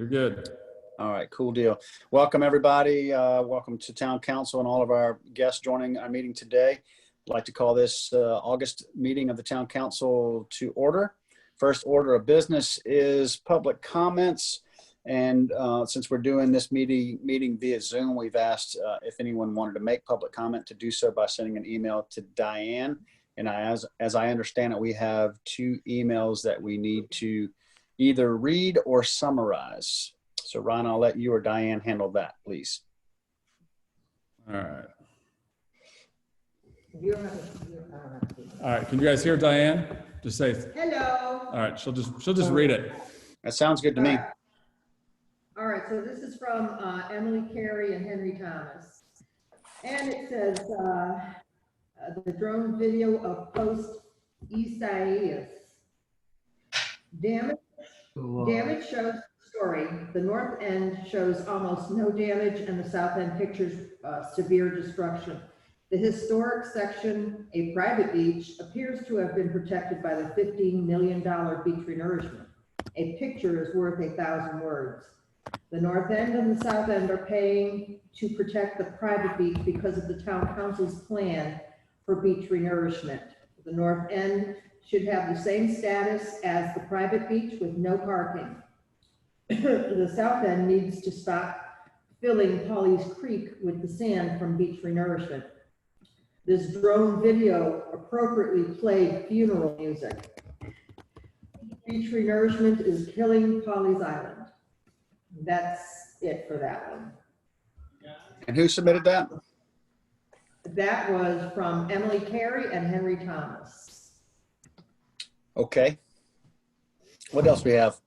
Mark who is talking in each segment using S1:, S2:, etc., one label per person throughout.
S1: You're good.
S2: All right, cool deal. Welcome, everybody. Welcome to Town Council and all of our guests joining our meeting today. I'd like to call this August meeting of the Town Council to order. First order of business is public comments. And since we're doing this meeting via Zoom, we've asked if anyone wanted to make public comment to do so by sending an email to Diane. And as I understand it, we have 2 emails that we need to either read or summarize. So Ron, I'll let you or Diane handle that, please.
S1: All right. All right. Can you guys hear Diane? Just say
S3: hello.
S1: All right. She'll just read it.
S2: That sounds good to me.
S3: All right. So this is from Emily Carey and Henry Thomas, and it says the drone video of post Isaias. Damage shows the story. The north end shows almost no damage, and the south end pictures severe destruction. The historic section, a private beach, appears to have been protected by the $15 million beach renourishment. A picture is worth 1,000 words. The north end and the south end are paying to protect the private beach because of the town council's plan for beach renourishment. The north end should have the same status as the private beach with no parking. The south end needs to stop filling Pawleys Creek with the sand from beach renourishment. This drone video appropriately played funeral music. Beach renourishment is killing Pawleys Island. That's it for that one.
S2: And who submitted that?
S3: That was from Emily Carey and Henry Thomas.
S2: Okay. What else we have?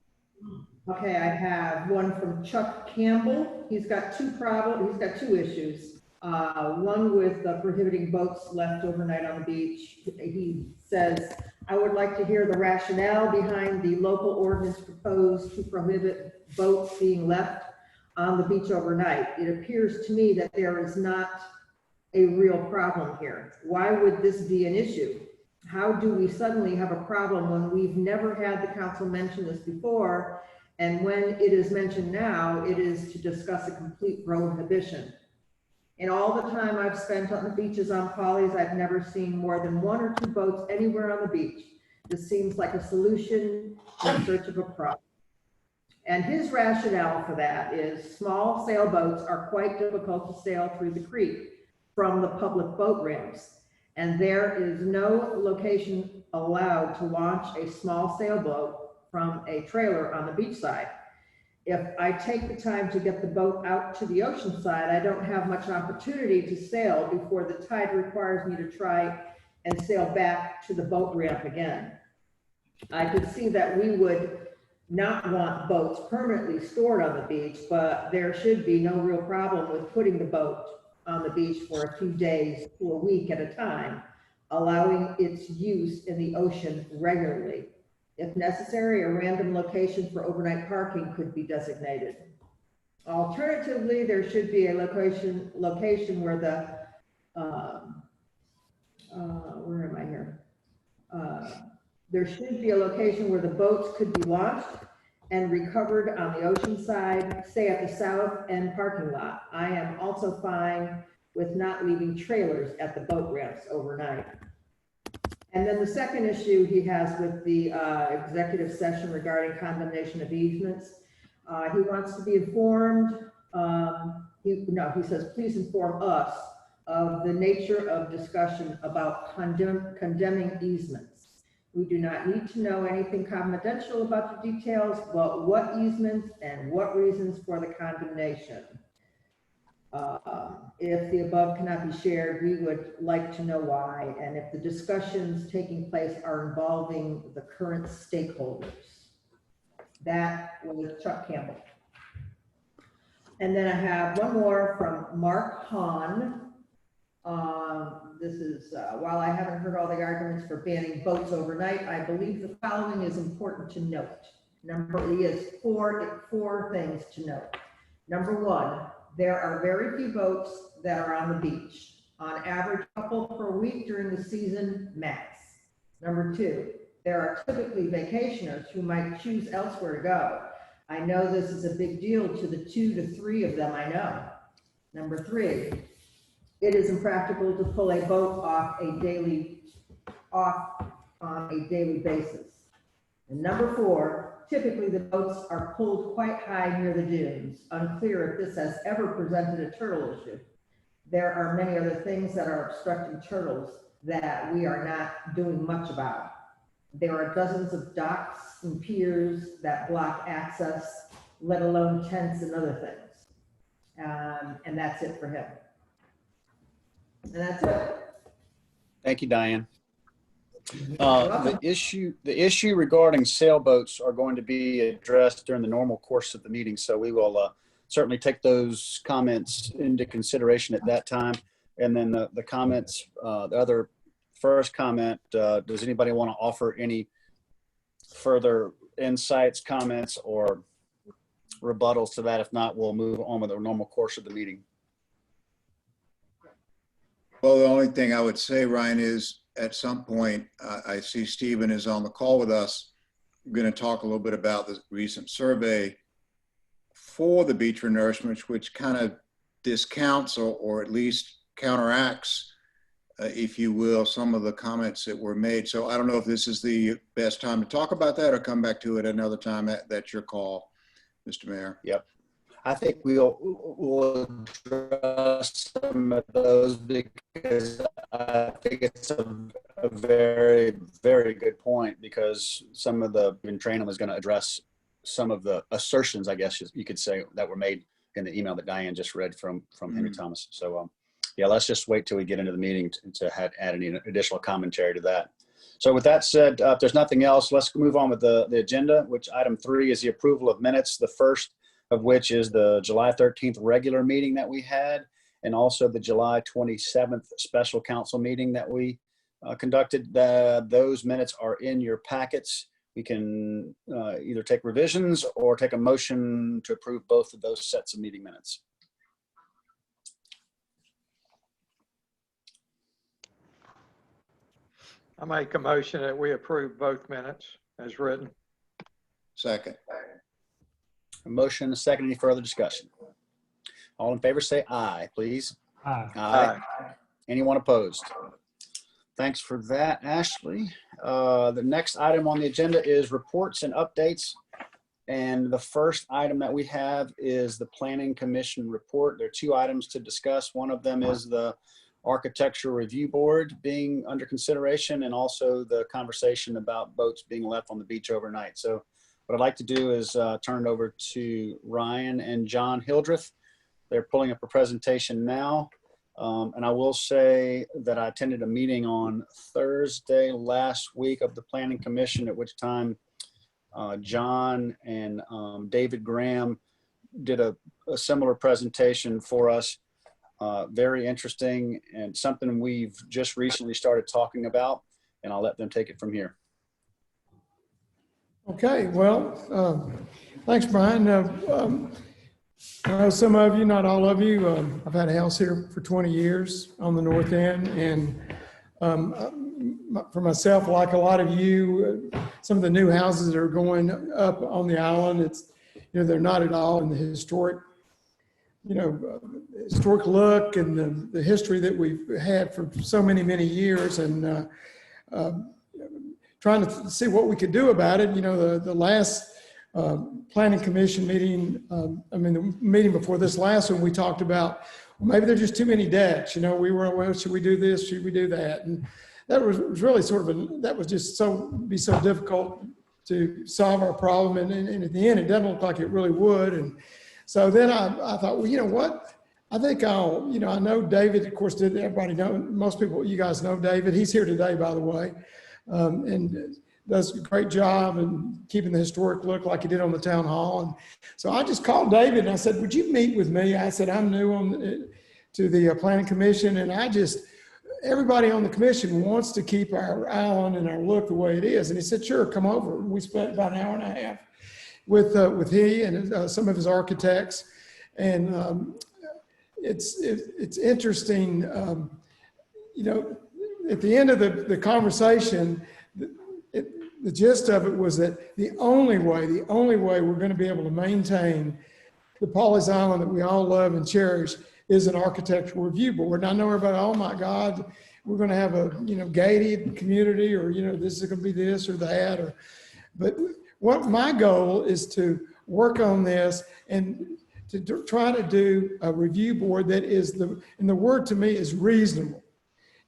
S3: Okay, I have one from Chuck Campbell. He's got 2 problems. He's got 2 issues. One with prohibiting boats left overnight on the beach. He says, I would like to hear the rationale behind the local ordinance proposed to prohibit boats being left on the beach overnight. It appears to me that there is not a real problem here. Why would this be an issue? How do we suddenly have a problem when we've never had the council mention this before? And when it is mentioned now, it is to discuss a complete prohibition. In all the time I've spent on the beaches on Pawleys, I've never seen more than 1 or 2 boats anywhere on the beach. This seems like a solution in search of a problem. And his rationale for that is small sailboats are quite difficult to sail through the creek from the public boat ramps. And there is no location allowed to launch a small sailboat from a trailer on the beach side. If I take the time to get the boat out to the ocean side, I don't have much opportunity to sail before the tide requires me to try and sail back to the boat ramp again. I could see that we would not want boats permanently stored on the beach, but there should be no real problem with putting the boat on the beach for a few days to a week at a time, allowing its use in the ocean regularly. If necessary, a random location for overnight parking could be designated. Alternatively, there should be a location where the, where am I here? There should be a location where the boats could be launched and recovered on the ocean side, say at the south end parking lot. I am also fine with not leaving trailers at the boat ramps overnight. And then the second issue he has with the executive session regarding condemnation of easements, he wants to be informed, he says, please inform us of the nature of discussion about condemning easements. We do not need to know anything confidential about the details, but what easements and what reasons for the condemnation. If the above cannot be shared, we would like to know why, and if the discussions taking place are involving the current stakeholders. That was Chuck Campbell. And then I have one more from Mark Hahn. This is, while I haven't heard all the arguments for banning boats overnight, I believe the following is important to note. He has four things to note. Number 1, there are very few boats that are on the beach. On average, a couple per week during the season, max. Number 2, there are typically vacationers who might choose elsewhere to go. I know this is a big deal to the 2 to 3 of them I know. Number 3, it is impractical to pull a boat off on a daily basis. And number 4, typically the boats are pulled quite high near the dunes. Unclear if this has ever presented a turtle issue. There are many other things that are obstructing turtles that we are not doing much about. There are dozens of docks and piers that block access, let alone tents and other things. And that's it for him. And that's it.
S2: Thank you, Diane. The issue regarding sailboats are going to be addressed during the normal course of the meeting, so we will certainly take those comments into consideration at that time. And then the comments, the other first comment, does anybody want to offer any further insights, comments, or rebuttals to that? If not, we'll move on with the normal course of the meeting.
S4: Well, the only thing I would say, Ryan, is at some point, I see Stephen is on the call with us. We're going to talk a little bit about the recent survey for the beach renourishments, which kind of discounts or at least counteracts, if you will, some of the comments that were made. So I don't know if this is the best time to talk about that or come back to it another time. That's your call, Mr. Mayor.
S2: Yep. I think we'll address some of those because I think it's a very, very good point, because some of the training was going to address some of the assertions, I guess you could say, that were made in the email that Diane just read from Henry Thomas. So yeah, let's just wait till we get into the meeting to add any additional commentary to that. So with that said, if there's nothing else, let's move on with the agenda, which item 3 is the approval of minutes. The first of which is the July 13th regular meeting that we had, and also the July 27th special council meeting that we conducted. Those minutes are in your packets. We can either take revisions or take a motion to approve both of those sets of meeting minutes.
S5: I make a motion that we approve both minutes as written.
S4: Second.
S2: A motion and a second. Any further discussion? All in favor say aye, please.
S1: Aye.
S2: Aye. Anyone opposed? Thanks for that, Ashley. The next item on the agenda is reports and updates. And the first item that we have is the Planning Commission report. There are 2 items to discuss. One of them is the Architecture Review Board being under consideration, and also the conversation about boats being left on the beach overnight. So what I'd like to do is turn it over to Ryan and John Hildreth. They're pulling up a presentation now. And I will say that I attended a meeting on Thursday last week of the Planning Commission, at which time John and David Graham did a similar presentation for us. Very interesting and something we've just recently started talking about, and I'll let them take it from here.
S6: Okay, well, thanks, Brian. I know some of you, not all of you, I've had a house here for 20 years on the north end, and for myself, like a lot of you, some of the new houses that are going up on the island, it's, they're not at all in the historic, historic look and the history that we've had for so many, many years, and trying to see what we could do about it. The last Planning Commission meeting, the meeting before this last one, we talked about, well, maybe there's just too many decks. We were, well, should we do this? Should we do that? And that was really sort of that was just so difficult to solve our problem. And at the end, it doesn't look like it really would. And so then I thought, well, you know what? I think I know David, of course, everybody know, most people, you guys know David. He's here today, by the way. And does a great job in keeping the historic look like he did on the town hall. And so I just called David and I said, would you meet with me? I said, I'm new to the Planning Commission, and everybody on the commission wants to keep our island and our look the way it is. And he said, sure, come over. We spent about an hour and a half with he and some of his architects. And it's interesting, at the end of the conversation, the gist of it was that the only way we're going to be able to maintain the Pawleys Island that we all love and cherish is an architectural review board. And I know everybody, oh my God, we're going to have a, gated community, or, this is going to be this or that, but what my goal is to work on this and to try to do a review board that is and the word to me is reasonable.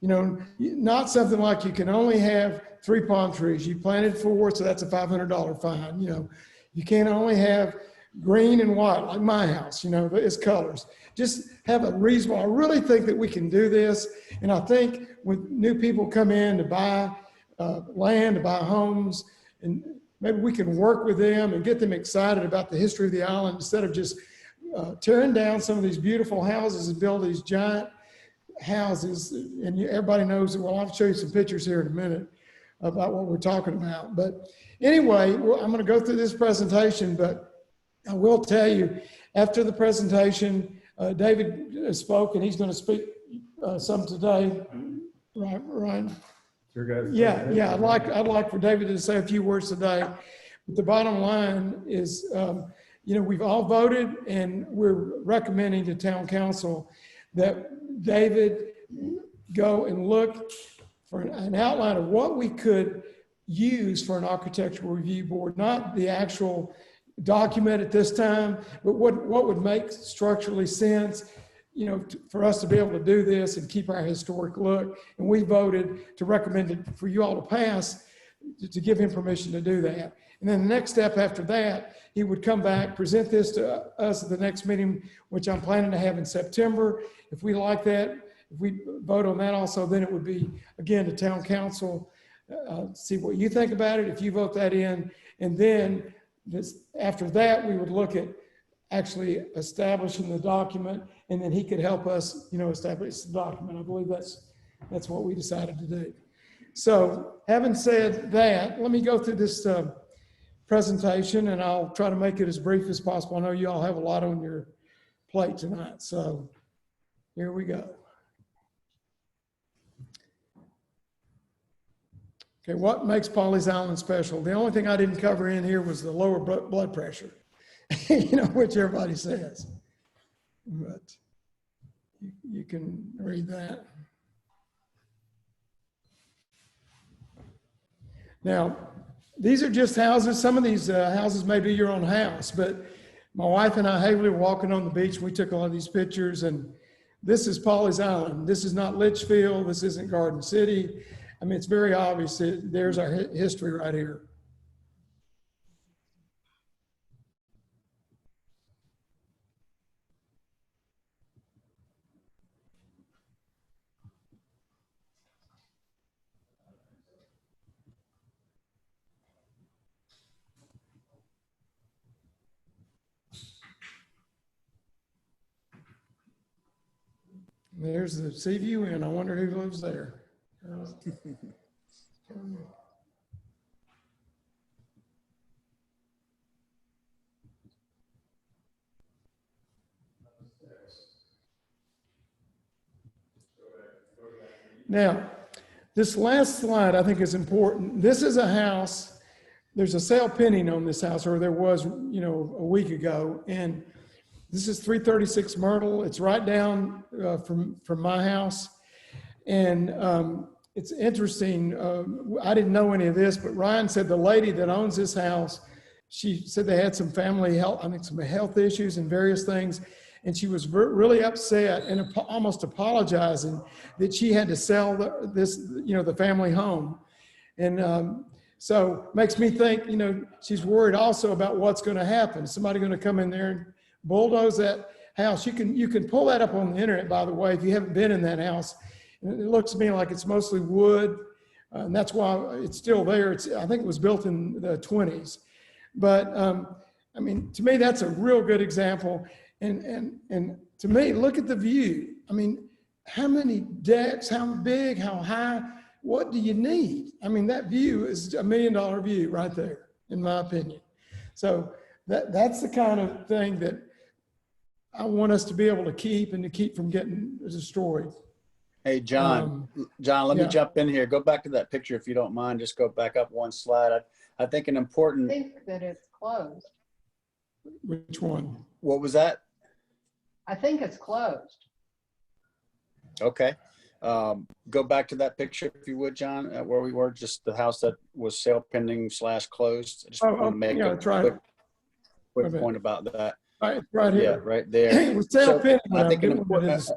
S6: Not something like you can only have 3 palm trees. You planted 4, so that's a $500 fine. You can't only have green and white like my house, it's colors. Just have a reasonable, I really think that we can do this. And I think when new people come in to buy land, to buy homes, and maybe we can work with them and get them excited about the history of the island instead of just tearing down some of these beautiful houses and build these giant houses. And everybody knows that, well, I'll show you some pictures here in a minute about what we're talking about. But anyway, I'm going to go through this presentation, but I will tell you, after the presentation, David spoke, and he's going to speak some today. Right, Ryan?
S1: Sure, guys.
S6: Yeah. I'd like for David to say a few words today. But the bottom line is, we've all voted, and we're recommending to town council that David go and look for an outline of what we could use for an architectural review board, not the actual document at this time, but what would make structurally sense, for us to be able to do this and keep our historic look. And we voted to recommend it for you all to pass, to give him permission to do that. And then the next step after that, he would come back, present this to us at the next meeting, which I'm planning to have in September. If we like that, if we vote on that also, then it would be, again, to town council, see what you think about it, if you vote that in. And then after that, we would look at actually establishing the document, and then he could help us, establish the document. I believe that's what we decided to do. So having said that, let me go through this presentation, and I'll try to make it as brief as possible. I know you all have a lot on your plate tonight, so here we go. Okay, what makes Pawleys Island special? The only thing I didn't cover in here was the lower blood pressure, which everybody says. But you can read that. Now, these are just houses. Some of these houses may be your own house, but my wife and I, Haley, were walking on the beach. We took a lot of these pictures, and this is Pawleys Island. This is not Litchfield. This isn't Garden City. I mean, it's very obvious that there's our history right here. There's the sea view, and I wonder who lives there. Now, this last slide I think is important. This is a house. There's a sale pending on this house, or there was, a week ago, and this is 336 Myrtle. It's right down from my house, and it's interesting. I didn't know any of this, but Ryan said the lady that owns this house, she said they had some family health, some health issues and various things. And she was really upset and almost apologizing that she had to sell the family home. And so makes me think, she's worried also about what's going to happen. Is somebody going to come in there and bulldoze that house? You can pull that up on the internet, by the way, if you haven't been in that house. And it looks to me like it's mostly wood, and that's why it's still there. I think it was built in the 20s. But I mean, to me, that's a real good example. And to me, look at the view. I mean, how many decks, how big, how high, what do you need? I mean, that view is $1 million view right there, in my opinion. So that's the kind of thing that I want us to be able to keep and to keep from getting destroyed.
S2: Hey, John, let me
S6: yeah.
S2: jump in here. Go back to that picture if you don't mind. Just go back up one slide. I think an
S7: I
S2: important,
S7: think that it's closed.
S6: Which one?
S2: what was that?
S7: I think it's closed.
S2: Okay. Go back to that picture if you would, John, where we were, just the house that was sale pending / closed. I just want to make
S6: yeah,
S2: a
S6: that's right.
S2: quick point about that.
S6: Right, right
S2: Yeah,
S6: here.
S2: right there.
S6: It was sale pending,
S2: I
S6: but
S2: think
S6: I'm
S2: an
S6: doing it
S2: important,
S6: as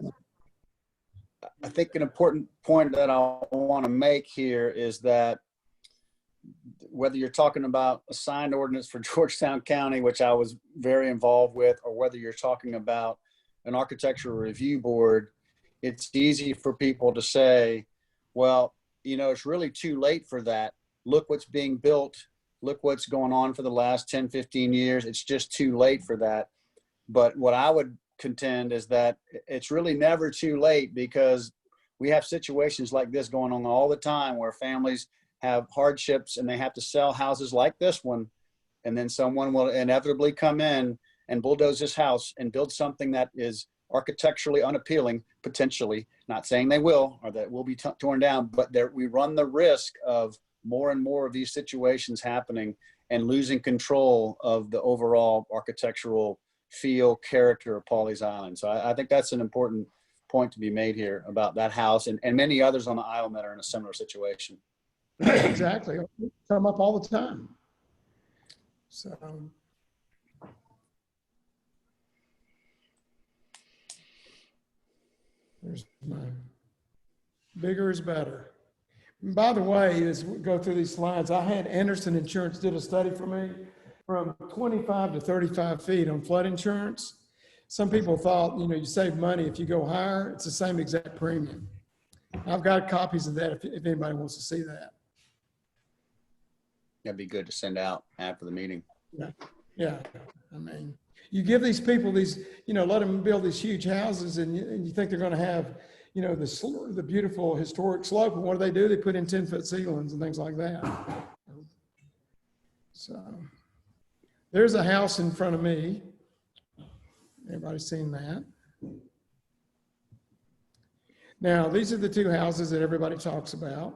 S2: I think an important point that I want to make here is that whether you're talking about a signed ordinance for Georgetown County, which I was very involved with, or whether you're talking about an architectural review board, it's easy for people to say, well, you know, it's really too late for that. Look what's being built. Look what's going on for the last 10, 15 years. It's just too late for that. But what I would contend is that it's really never too late, because we have situations like this going on all the time where families have hardships and they have to sell houses like this one. And then someone will inevitably come in and bulldoze this house and build something that is architecturally unappealing, potentially, not saying they will, or that will be torn down, but we run the risk of more and more of these situations happening and losing control of the overall architectural feel, character of Pawleys Island. So I think that's an important point to be made here about that house and many others on the island that are in a similar situation.
S6: exactly. Come up all the time. So. There's mine. Bigger is better. And by the way, as we go through these slides, I had Anderson Insurance did a study for me from 25 to 35 feet on flood insurance. Some people thought, you know, you save money if you go higher. It's the same exact premium. I've got copies of that if anybody wants to see that.
S2: That'd be good to send out after the meeting.
S6: Yeah. I mean, you give these people these, you know, let them build these huge houses and you think they're going to have, you know, the beautiful historic slope. And what do? They put in 10-foot ceilings and things like that. So there's a house in front of me. Everybody's seen that? Now, these are the two houses that everybody talks about.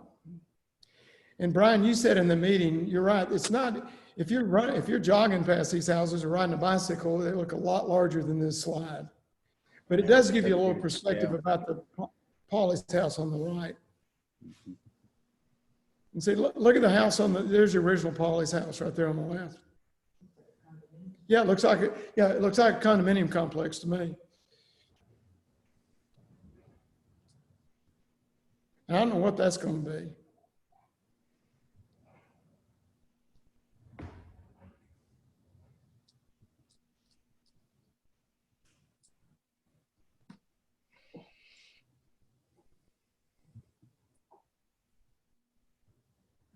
S6: And Brian, you said in the meeting, you're right. It's not, if you're jogging past these houses or riding a bicycle, they look a lot larger than this slide. But it does give you a little perspective about the Pawleys house on the right. And see, look at the house there's the original Pawleys house right there on the left. Yeah, it looks like a condominium complex to me. I don't know what that's going to be.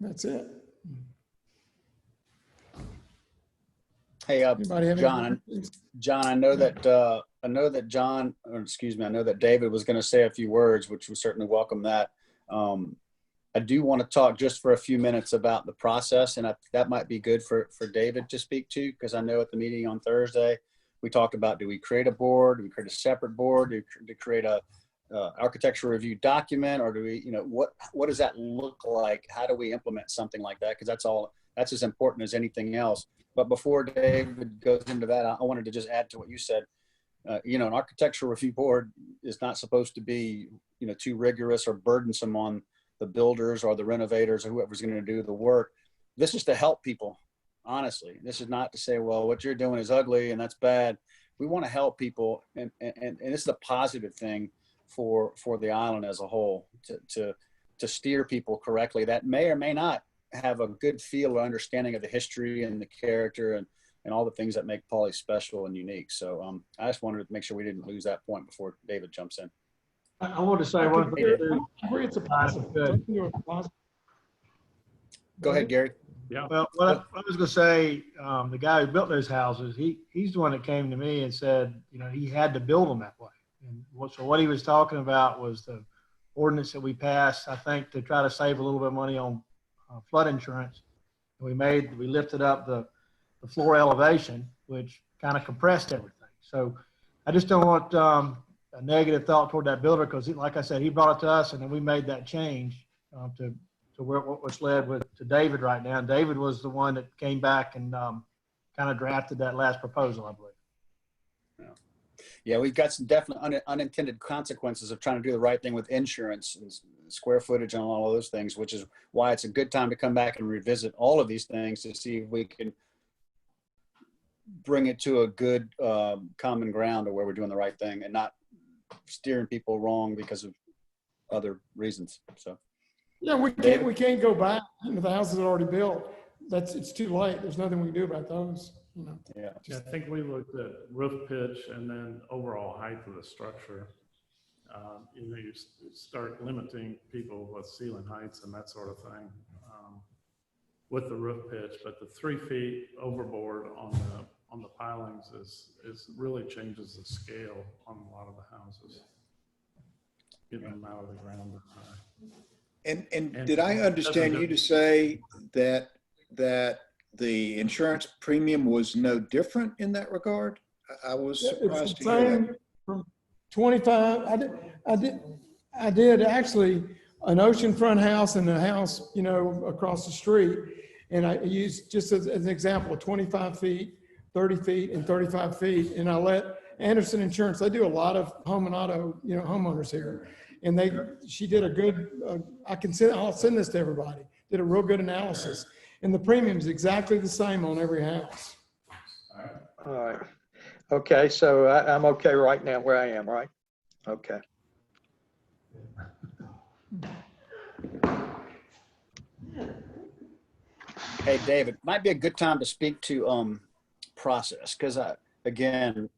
S6: That's it.
S2: Hey,
S6: John,
S2: I know that John, or excuse me, I know that David was going to say a few words, which we certainly welcome that. I do want to talk just for a few minutes about the process, and that might be good for David to speak to, because I know at the meeting on Thursday, we talked about, do we create a board? Do we create a separate board? Do we create a architectural review document, or do we, you know, what does that look like? How do we implement something like that? Because that's as important as anything else. But before David goes into that, I wanted to just add to what you said. You know, an architectural review board is not supposed to be, you know, too rigorous or burdensome on the builders or the renovators or whoever's going to do the work. This is to help people, honestly. This is not to say, well, what you're doing is ugly and that's bad. We want to help people, and this is a positive thing for the island as a whole, to steer people correctly that may or may not have a good feel or understanding of the history and the character and all the things that make Pawleys special and unique. So I just wanted to make sure we didn't lose that point before David jumps in.
S8: I want to say one thing.
S6: I agree it's a positive.
S2: Go ahead, Gary.
S8: Yeah. Well, what I was going to say, the guy who built those houses, he's the one that came to me and said, you know, he had to build them that way. And so what he was talking about was the ordinance that we passed, I think, to try to save a little bit of money on flood insurance. We lifted up the floor elevation, which kind of compressed everything. So I just don't want a negative thought toward that builder because, like I said, he brought it to us and then we made that change to where what's led to David right now. And David was the one that came back and kind of drafted that last proposal, I believe.
S2: Yeah, we've got some definite unintended consequences of trying to do the right thing with insurance and square footage and all of those things, which is why it's a good time to come back and revisit all of these things to see if we can bring it to a good common ground of where we're doing the right thing and not steering people wrong because of other reasons. So
S6: Yeah, we can't go back. You know, the houses are already built. It's too late. There's nothing we can do about those, you know.
S2: yeah.
S1: Yeah, I think we looked at roof pitch and then overall height of the structure. You know, you start limiting people with ceiling heights and that sort of thing with the roof pitch, but the 3 feet overboard on the pilings is really changes the scale on a lot of the houses. Getting them out of the ground.
S4: And did I understand you to say that the insurance premium was no different in that regard? I was surprised to hear that.
S6: From 25, I did actually an oceanfront house and a house, you know, across the street. And I used just as an example, 25 feet, 30 feet and 35 feet. And I let Anderson Insurance, they do a lot of home and auto, you know, homeowners here. And she did a good, I'll send this to everybody, did a real good analysis. And the premium is exactly the same on every house.
S5: All right. Okay, so I'm okay right now where I am, right? Okay.
S2: Hey, David, might be a good time to speak to process because again,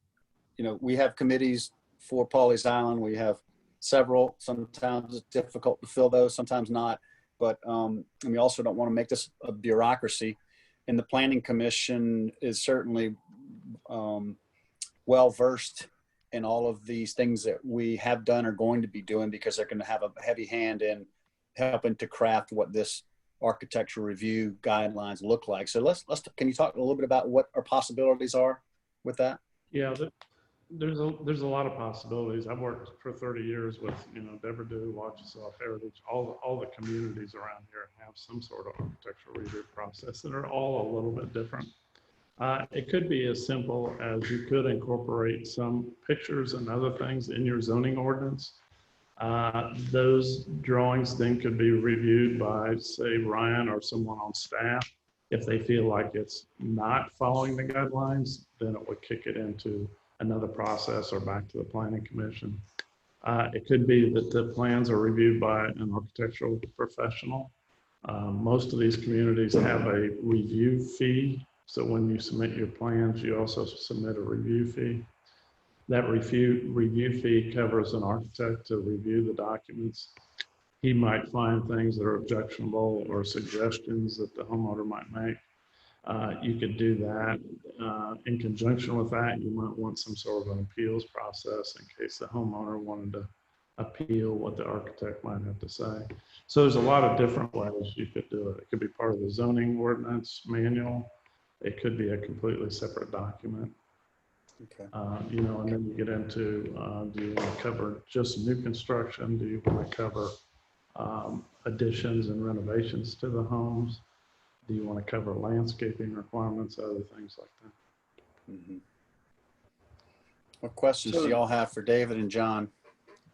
S2: you know, we have committees for Pawleys Island. We have several. Sometimes it's difficult to fill those, sometimes not. But and we also don't want to make this a bureaucracy. And the Planning Commission is certainly well versed in all of these things that we have done or going to be doing because they're going to have a heavy hand in helping to craft what this architectural review guidelines look like. So can you talk a little bit about what our possibilities are with that?
S1: Yeah, there's a lot of possibilities. I've worked for 30 years with, you know, Devereux, Wachisaw, Heritage, all the communities around here have some sort of architectural review process that are all a little bit different. It could be as simple as you could incorporate some pictures and other things in your zoning ordinance. Those drawings then could be reviewed by, say, Ryan or someone on staff. If they feel like it's not following the guidelines, then it would kick it into another process or back to the Planning Commission. It could be that the plans are reviewed by an architectural professional. Most of these communities have a review fee. So when you submit your plans, you also submit a review fee. That review fee covers an architect to review the documents. He might find things that are objectionable or suggestions that the homeowner might make. You could do that. In conjunction with that, you might want some sort of an appeals process in case the homeowner wanted to appeal what the architect might have to say. So there's a lot of different ways you could do it. It could be part of the zoning ordinance manual. It could be a completely separate document.
S2: Okay.
S1: You know, and then you get into, do you want to cover just new construction? Do you want to cover additions and renovations to the homes? Do you want to cover landscaping requirements, other things like that?
S2: Mm-hmm. What questions do y'all have for David and John?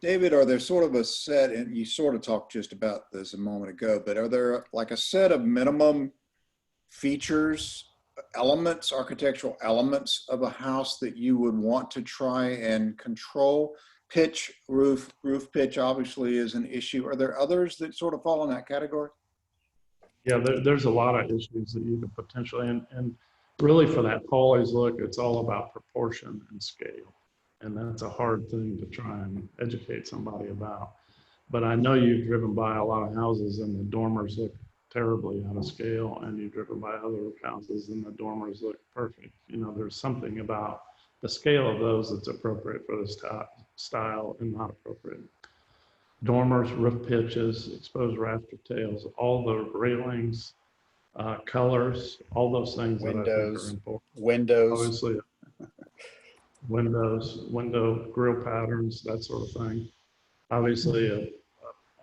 S4: David, are there sort of a set, and you sort of talked just about this a moment ago, but are there like a set of minimum features, elements, architectural elements of a house that you would want to try and control? Pitch, roof pitch obviously is an issue. Are there others that sort of fall in that category?
S1: Yeah, there's a lot of issues that you could potentially, and really for that Pawleys look, it's all about proportion and scale. And that's a hard thing to try and educate somebody about. But I know you've driven by a lot of houses and the dormers look terribly out of scale, and you've driven by other houses and the dormers look perfect. You know, there's something about the scale of those that's appropriate for this style and not appropriate. Dormers, roof pitches, exposed rafter tails, all the railings, colors, all those things that I think are important.
S2: Windows.
S1: Obviously, windows, window grill patterns, that sort of thing. Obviously,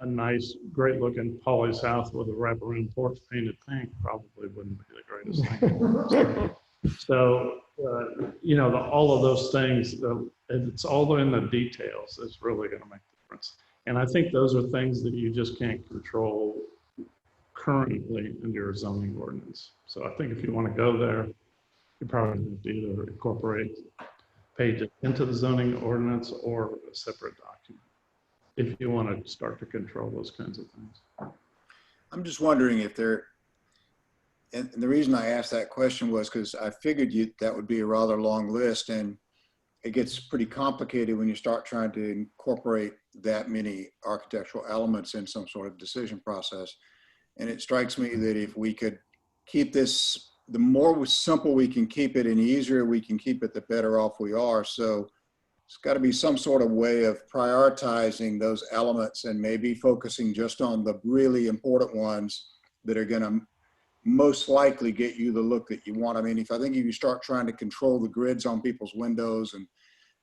S1: a nice, great looking Pawleys house with a wraparound porch painted pink probably wouldn't be the greatest thing. So, you know, all of those things, it's all in the details that's really going to make a difference. And I think those are things that you just can't control currently in your zoning ordinance. So I think if you want to go there, you probably have to either incorporate pages into the zoning ordinance or a separate document if you want to start to control those kinds of things.
S4: I'm just wondering if there, and the reason I asked that question was because I figured that would be a rather long list, and it gets pretty complicated when you start trying to incorporate that many architectural elements in some sort of decision process. And it strikes me that if we could keep this, the more simple we can keep it and the easier we can keep it, the better off we are. So it's got to be some sort of way of prioritizing those elements and maybe focusing just on the really important ones that are going to most likely get you the look that you want. I mean, I think if you start trying to control the grids on people's windows, and,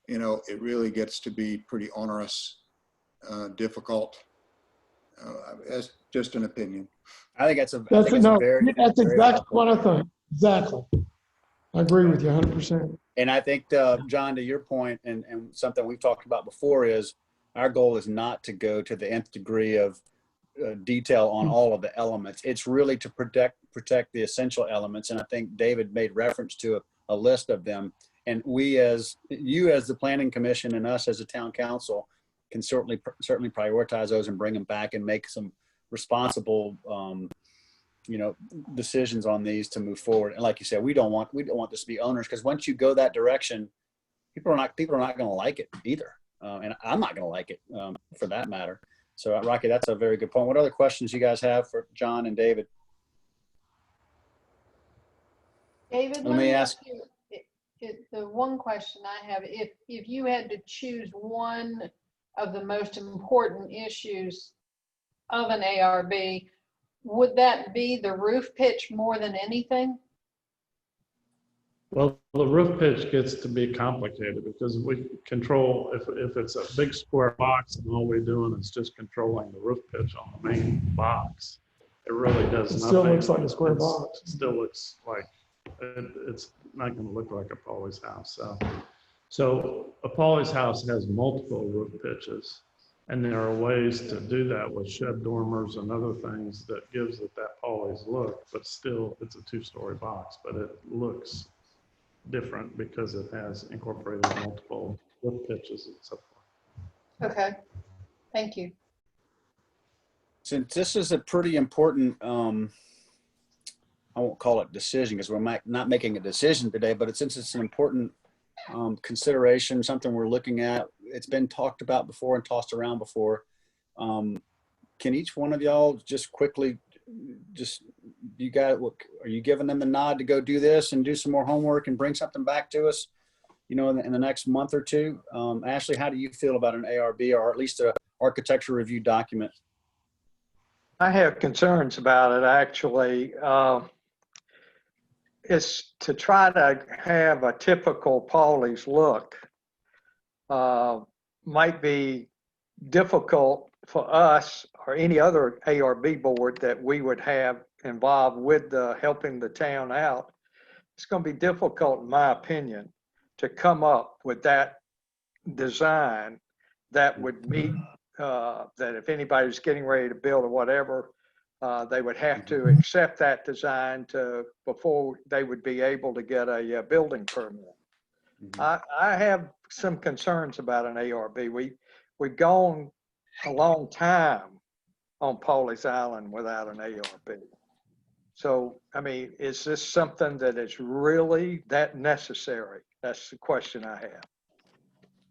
S4: you know, it really gets to be pretty onerous, difficult. That's just an opinion.
S2: I think that's
S6: That's
S2: very,
S6: that's
S2: very
S6: exactly
S2: helpful.
S6: what I think. Exactly. I agree with you 100%.
S2: And I think, John, to your point, and something we've talked about before, is our goal is not to go to the nth degree of detail on all of the elements. It's really to protect the essential elements. And I think David made reference to a list of them. And you as the planning commission and us as a town council can certainly prioritize those and bring them back and make some responsible, you know, decisions on these to move forward. And like you said, we don't want this to be onerous, because once you go that direction, people are not going to like it either. And I'm not going to like it for that matter. So Rocky, that's a very good point. What other questions you guys have for John and David?
S7: David,
S2: Let me ask
S7: you, the one question I have, if you had to choose one of the most important issues of an ARB, would that be the roof pitch more than anything?
S1: Well, the roof pitch gets to be complicated because we control, if it's a big square box and all we're doing is just controlling the roof pitch on the main box, it really does nothing.
S6: It still looks like a square box.
S1: It still looks like, it's not going to look like a Pawleys house. So a Pawleys house has multiple roof pitches, and there are ways to do that with shed dormers and other things that gives it that Pawleys look, but still it's a 2-story box, but it looks different because it has incorporated multiple roof pitches and so forth.
S7: Okay, thank you.
S2: Since this is a pretty important, I won't call it decision because we're not making a decision today, but since it's an important consideration, something we're looking at, it's been talked about before and tossed around before. Can each one of y'all just quickly, are you giving them the nod to go do this and do some more homework and bring something back to us, you know, in the next month or two? Ashley, how do you feel about an ARB, or at least an architecture review document?
S5: I have concerns about it, actually. It's to try to have a typical Pawleys look might be difficult for us or any other ARB board that we would have involved with helping the town out. It's going to be difficult, in my opinion, to come up with that design that would meet, that if anybody's getting ready to build or whatever, they would have to accept that design before they would be able to get a building permit. I have some concerns about an ARB. We've gone a long time on Pawleys Island without an ARB. So, I mean, is this something that is really that necessary? That's the question I have.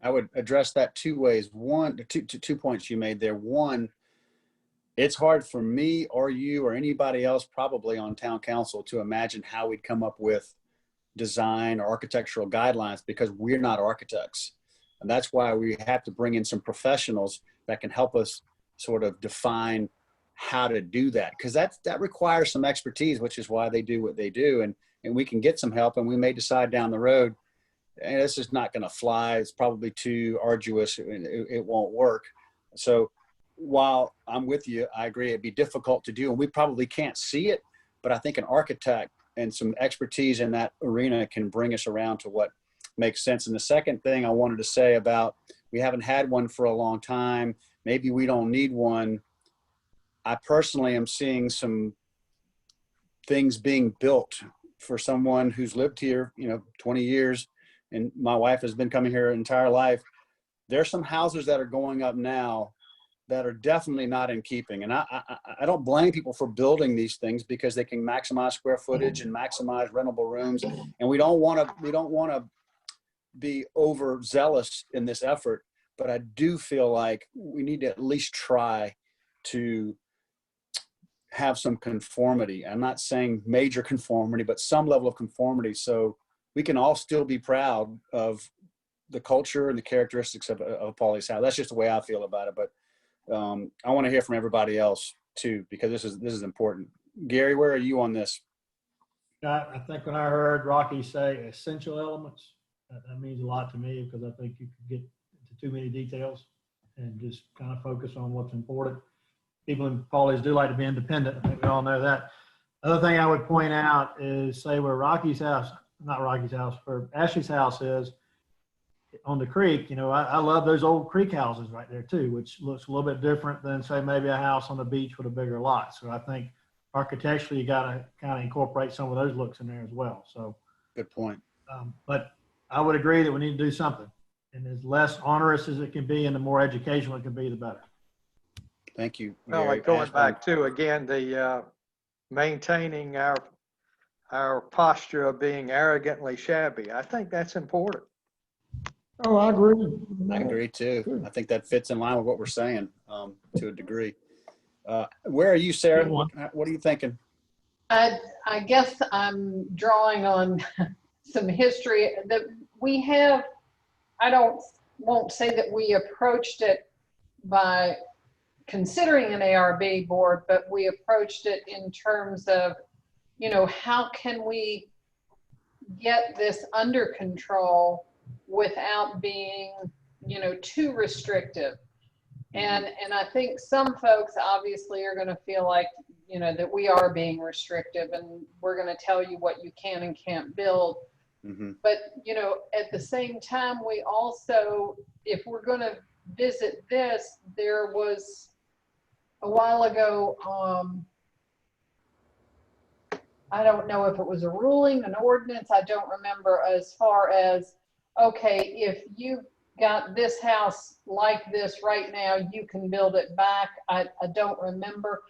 S2: I would address that two ways. One, two points you made there. One, it's hard for me or you or anybody else probably on town council to imagine how we'd come up with design or architectural guidelines, because we're not architects. And that's why we have to bring in some professionals that can help us sort of define how to do that, because that requires some expertise, which is why they do what they do. And we can get some help, and we may decide down the road and this is not going to fly. It's probably too arduous. It won't work. So while I'm with you, I agree it'd be difficult to do, and we probably can't see it, but I think an architect and some expertise in that arena can bring us around to what makes sense. And the second thing I wanted to say about, we haven't had one for a long time. Maybe we don't need one. I personally am seeing some things being built for someone who's lived here, 20 years, and my wife has been coming here her entire life. There's some houses that are going up now that are definitely not in keeping. And I don't blame people for building these things because they can maximize square footage and maximize rentable rooms. And we don't want to be overzealous in this effort, but I do feel like we need to at least try to have some conformity. I'm not saying major conformity, but some level of conformity, so we can all still be proud of the culture and the characteristics of Pawleys house. That's just the way I feel about it. But I want to hear from everybody else too, because this is important. Gary, where are you on this?
S8: I think when I heard Rocky say essential elements, that means a lot to me, because I think you could get into too many details and just kind of focus on what's important. People in Pawleys do like to be independent. I think we all know that. Other thing I would point out is, say where where Ashley's house is on the creek. I love those old creek houses right there too, which looks a little bit different than, say, maybe a house on the beach with a bigger lot. So I think architecturally, you got to kind of incorporate some of those looks in there as well. So
S2: Good point.
S8: But I would agree that we need to do something, and as less onerous as it can be and the more educational it can be, the better.
S2: Thank you,
S5: Well,
S2: Gary.
S5: like going
S2: Ashburn.
S5: back to, again, the maintaining our posture of being arrogantly shabby. I think that's important.
S6: Oh, I agree.
S2: I agree too. I think that fits in line with what we're saying to a degree. Where are you, Sarah? What are you thinking?
S7: I guess I'm drawing on some history that we have. Won't say that we approached it by considering an ARB board, but we approached it in terms of, how can we get this under control without being, too restrictive. And I think some folks obviously are going to feel like, that we are being restrictive and we're going to tell you what you can and can't build.
S2: Mm-hmm.
S7: But, at the same time, we also, if we're going to visit this, there was a while ago, I don't know if it was a ruling, an ordinance, I don't remember, as far as, okay, if you got this house like this right now, you can build it back. I don't remember.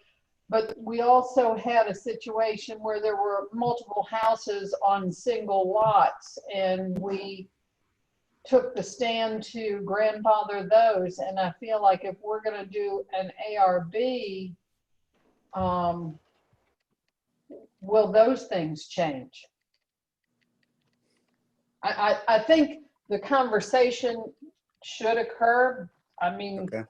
S7: But we also had a situation where there were multiple houses on single lots, and we took the stand to grandfather those. And I feel like if we're going to do an ARB, will those things change? I think the conversation should occur. I mean,
S2: Okay.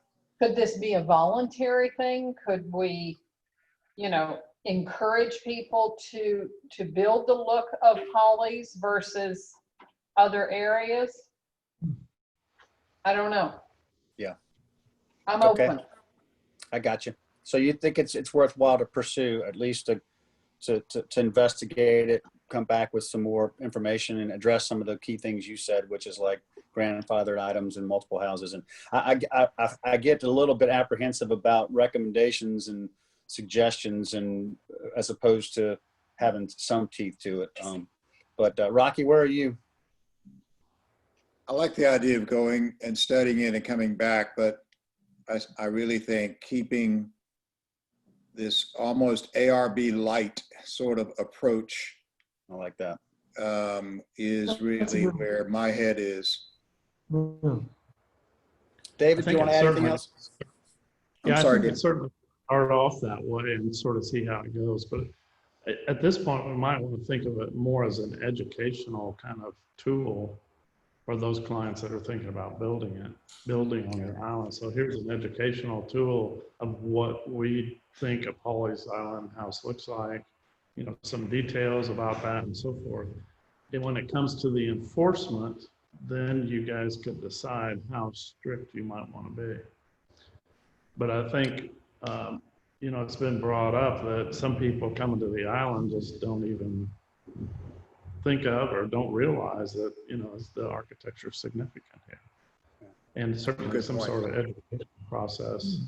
S7: Could this be a voluntary thing? Could we, encourage people to build the look of Pawleys versus other areas? I don't know.
S2: Yeah.
S7: I'm
S2: Okay.
S7: open.
S2: I got you. So you think it's worthwhile to pursue, at least to investigate it, come back with some more information and address some of the key things you said, which is like grandfathered items in multiple houses. And I get a little bit apprehensive about recommendations and suggestions, and as opposed to having some teeth to it. But Rocky, where are you?
S4: I like the idea of going and studying it and coming back, but I really think keeping this almost ARB light sort of approach
S2: I like that.
S4: is really where my head is.
S2: David, do you want to add anything else?
S1: Yeah,
S4: I'm sorry,
S1: I think
S4: Dave.
S1: it's certainly start off that way and sort of see how it goes. But at this point, we might want to think of it more as an educational kind of tool for those clients that are thinking about building on their island. So here's an educational tool of what we think a Pawleys Island house looks like, some details about that and so forth. And when it comes to the enforcement, then you guys could decide how strict you might want to be. But I think, you know, it's been brought up that some people coming to the island just don't even think of or don't realize that, you know, the architecture is significant here. And certainly
S4: Good
S1: some
S4: point.
S1: sort of education process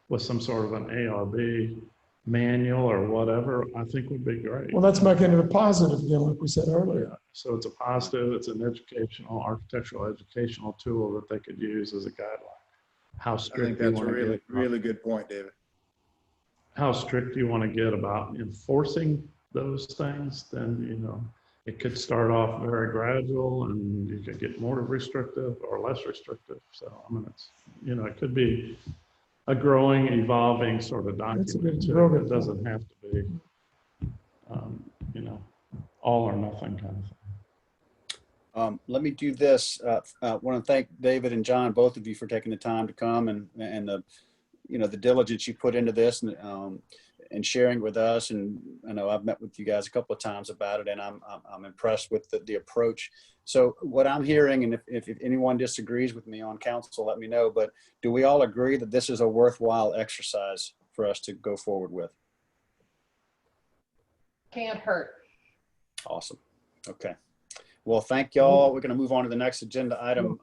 S1: with some sort of an ARB manual or whatever, I think would be great.
S6: Well, that's making it a positive again, like we said earlier.
S1: Yeah, so it's a positive, it's an educational, architectural educational tool that they could use as a guideline. How
S4: I think
S1: strict you
S4: that's a
S1: want to
S4: really,
S1: get,
S4: really good point, David.
S1: how strict you want to get about enforcing those things, then, you know, it could start off very gradual and you could get more restrictive or less restrictive. So, I mean, it's, you know, it could be a growing, evolving sort of
S6: That's a
S1: document
S6: good-
S1: too.
S6: real good
S1: It doesn't have to be, you know, all or nothing kind of thing.
S2: Let me do this. I want to thank David and John, both of you, for taking the time to come and the, you know, the diligence you put into this and sharing with us. And I know I've met with you guys a couple of times about it, and I'm impressed with the approach. So what I'm hearing, and if anyone disagrees with me on council, let me know. But do we all agree that this is a worthwhile exercise for us to go forward with?
S7: Can't hurt.
S2: Awesome. Okay. Well, thank y'all. We're going to move on to the next agenda item.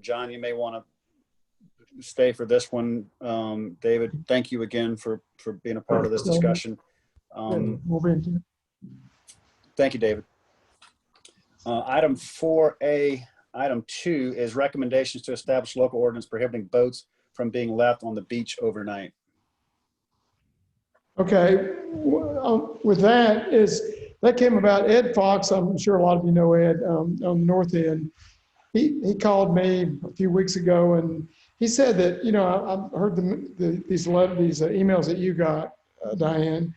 S2: John, you may want to stay for this one. David, thank you again for being a part of this discussion.
S6: We'll be in.
S2: Thank you, David. Item 4A, item 2 is recommendations to establish local ordinance prohibiting boats from being left on the beach overnight.
S6: Okay, with that came about Ed Fox. I'm sure a lot of you know Ed on the north end. He called me a few weeks ago and he said that, you know, I heard these emails that you got, Diane,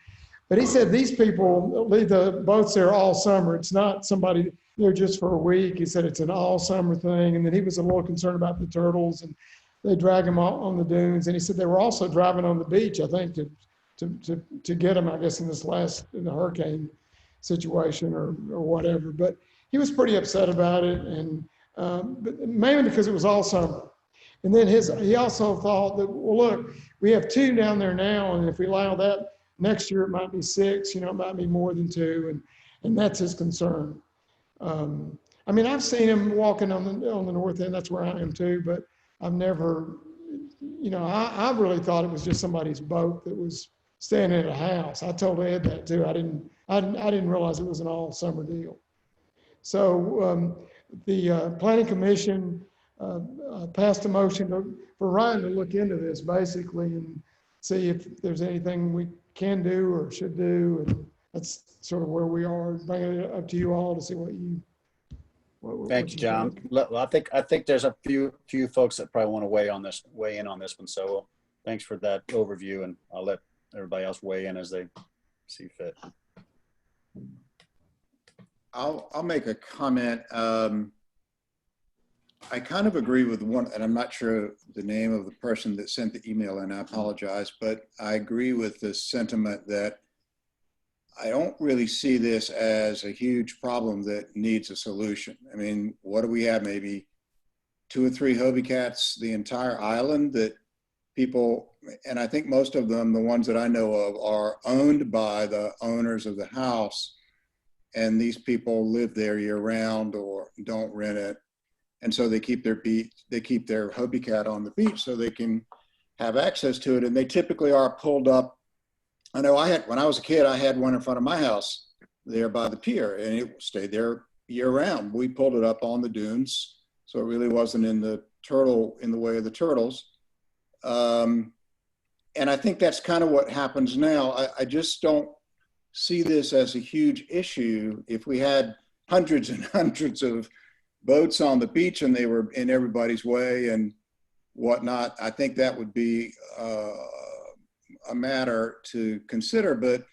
S6: but he said these people leave the boats there all summer. It's not somebody there just for a week. He said it's an all summer thing. And then he was a little concerned about the turtles and they drag them on the dunes. And he said they were also driving on the beach, I think, to get them, I guess, in the hurricane situation or whatever. But he was pretty upset about it, and but mainly because it was all summer. And then he also thought that, well, look, we have 2 down there now, and if we allow that next year, it might be 6. You know, it might be more than 2, and that's his concern. I mean, I've seen him walking on the north end. That's where I am too, but I've never, you know, I really thought it was just somebody's boat that was staying at a house. I told Ed that too. I didn't realize it was an all summer deal. So the planning commission passed a motion for Ryan to look into this basically and see if there's anything we can do or should do. And that's sort of where we are. Bringing it up to you all to see what you.
S2: Thank you, John. I think there's a few folks that probably want to weigh in on this one. So thanks for that overview, and I'll let everybody else weigh in as they see fit.
S4: I'll make a comment. I kind of agree with one, and I'm not sure the name of the person that sent the email, and I apologize, but I agree with the sentiment that I don't really see this as a huge problem that needs a solution. I mean, what do we have? Maybe 2 or 3 Hobie cats, the entire island that people, and I think most of them, the ones that I know of, are owned by the owners of the house. And these people live there year round or don't rent it. And so they keep their Hobie cat on the beach so they can have access to it. And they typically are pulled up. I know when I was a kid, I had one in front of my house there by the pier, and it stayed there year round. We pulled it up on the dunes. So it really wasn't in the way of the turtles. And I think that's kind of what happens now. I just don't see this as a huge issue. If we had hundreds and hundreds of boats on the beach and they were in everybody's way and whatnot, I think that would be a matter to consider. But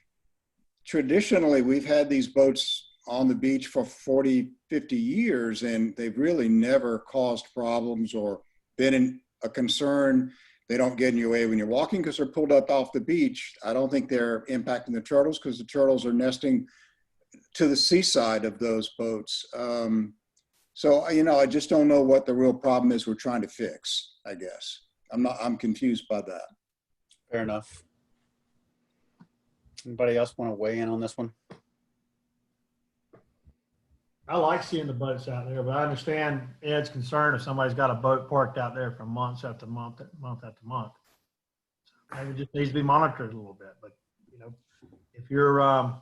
S4: traditionally, we've had these boats on the beach for 40, 50 years, and they've really never caused problems or been a concern. They don't get in your way when you're walking because they're pulled up off the beach. I don't think they're impacting the turtles because the turtles are nesting to the seaside of those boats. So, I just don't know what the real problem is we're trying to fix, I guess. I'm confused by that.
S2: Fair enough. Anybody else want to weigh in on this one?
S8: I like seeing the boats out there, but I understand Ed's concern if somebody's got a boat parked out there for months after month after month. Maybe it just needs to be monitored a little bit, but if you're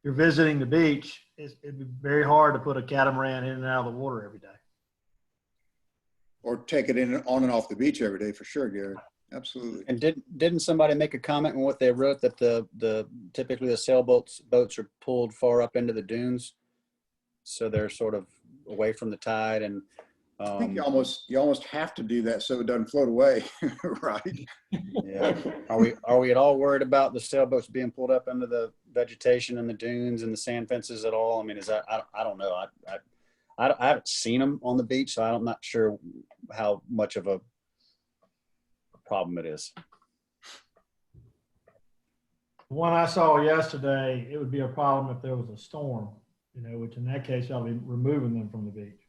S8: visiting the beach, it'd be very hard to put a catamaran in and out of the water every day.
S4: Or take it in on and off the beach every day for sure, Gary. Absolutely.
S2: And didn't somebody make a comment on what they wrote that the typically the sailboats are pulled far up into the dunes, so they're sort of away from the tide, and
S4: I think you almost have to do that so it doesn't float away, right?
S2: yeah. Are we at all worried about the sailboats being pulled up into the vegetation and the dunes and the sand fences at all? I mean, is that I don't know. I haven't seen them on the beach, so I'm not sure how much of a problem it is.
S8: The one I saw yesterday, it would be a problem if there was a storm, which in that case, I'll be removing them from the beach.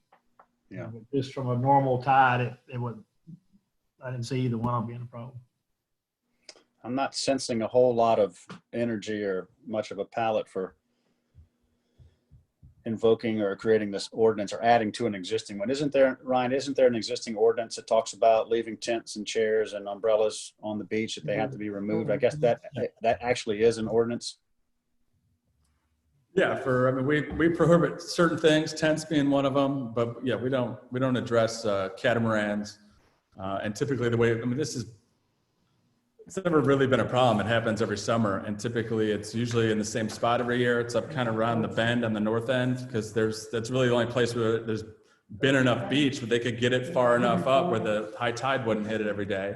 S2: Yeah.
S8: But just from a normal tide, it would. I didn't see either one of them being a problem.
S2: I'm not sensing a whole lot of energy or much of a palate for invoking or creating this ordinance or adding to an existing one. Isn't there, Ryan, isn't there an existing ordinance that talks about leaving tents and chairs and umbrellas on the beach that they have to be removed? I guess that actually is an ordinance.
S9: Yeah, we prohibit certain things, tents being one of them, but yeah, we don't address catamarans. And typically it's never really been a problem. It happens every summer, and typically it's usually in the same spot every year. It's up kind of around the bend on the north end, because that's really the only place where there's been enough beach where they could get it far enough up where the high tide wouldn't hit it every day.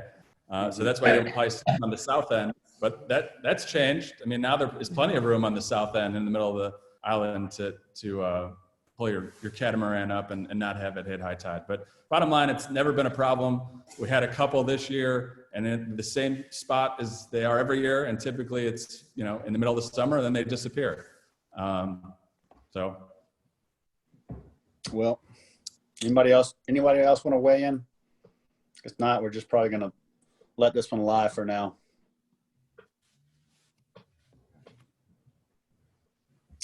S9: So that's why they don't place on the south end. But that's changed. I mean, now there is plenty of room on the south end in the middle of the island to pull your catamaran up and not have it hit high tide. But bottom line, it's never been a problem. We had a couple this year, and in the same spot as they are every year. And typically it's, in the middle of the summer, and then they disappear. So.
S2: Well, anybody else want to weigh in? If not, we're just probably going to let this one lie for now.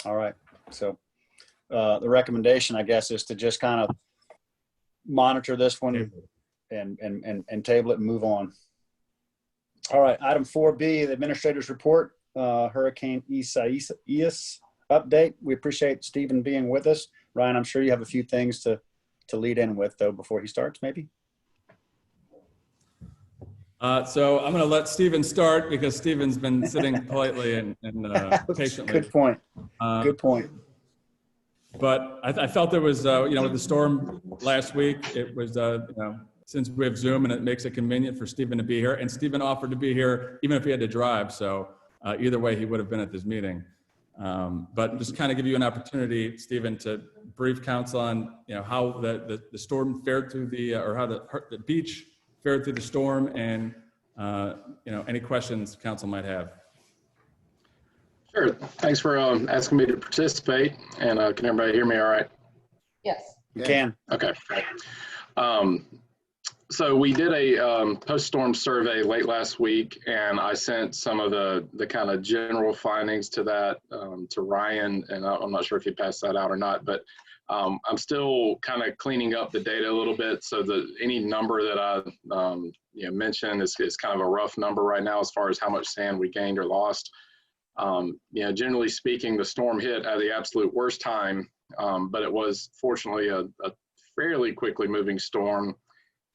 S2: All right. So the recommendation, I guess, is to just kind of monitor this one and table it and move on. All right. Item 4B, the administrator's report, Hurricane Isaias update. We appreciate Stephen being with us. Ryan, I'm sure you have a few things to lead in with, though, before he starts, maybe.
S9: So I'm going to let Stephen start, because Stephen's been sitting politely and patiently.
S2: Good point. Good point.
S9: But I felt there was, with the storm last week, it was, since we have Zoom and it makes it convenient for Stephen to be here, and Stephen offered to be here even if he had to drive. So either way, he would have been at this meeting. But just kind of give you an opportunity, Stephen, to brief council on, how the storm fared through or how the beach fared through the storm, and any questions council might have.
S10: Sure. Thanks for asking me to participate. And can everybody hear me all right?
S7: Yes.
S2: You can.
S10: Okay. So we did a post-storm survey late last week, and I sent some of the kind of general findings to that to Ryan, and I'm not sure if he passed that out or not, but I'm still kind of cleaning up the data a little bit, so that any number that I mentioned is kind of a rough number right now as far as how much sand we gained or lost. Generally speaking, the storm hit at the absolute worst time, but it was fortunately a fairly quickly moving storm,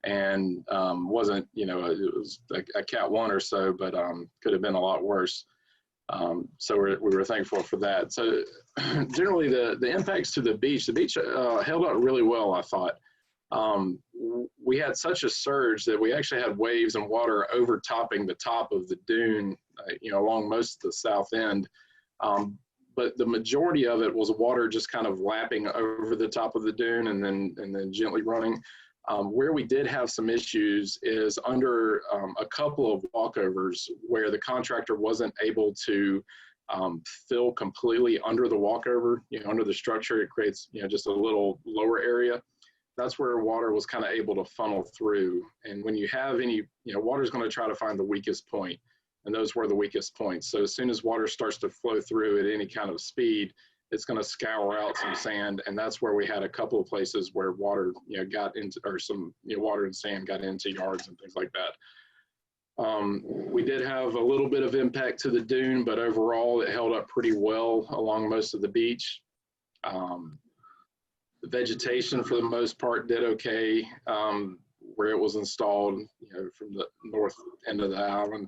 S10: and wasn't, it was a Cat 1 or so, but could have been a lot worse. So we were thankful for that. So generally the impacts to the beach held up really well, I thought. We had such a surge that we actually had waves and water overtopping the top of the dune, along most of the south end. But the majority of it was water just kind of lapping over the top of the dune and then gently running. Where we did have some issues is under a couple of walkovers where the contractor wasn't able to fill completely under the walkover, under the structure. It creates, just a little lower area. That's where water was kind of able to funnel through. And when you have any, water is going to try to find the weakest point, and those were the weakest points. So as soon as water starts to flow through at any kind of speed, it's going to scour out some sand. And that's where we had a couple of places where water, got into, or some, water and sand got into yards and things like that. We did have a little bit of impact to the dune, but overall it held up pretty well along most of the beach. The vegetation for the most part did okay where it was installed, from the north end of the island.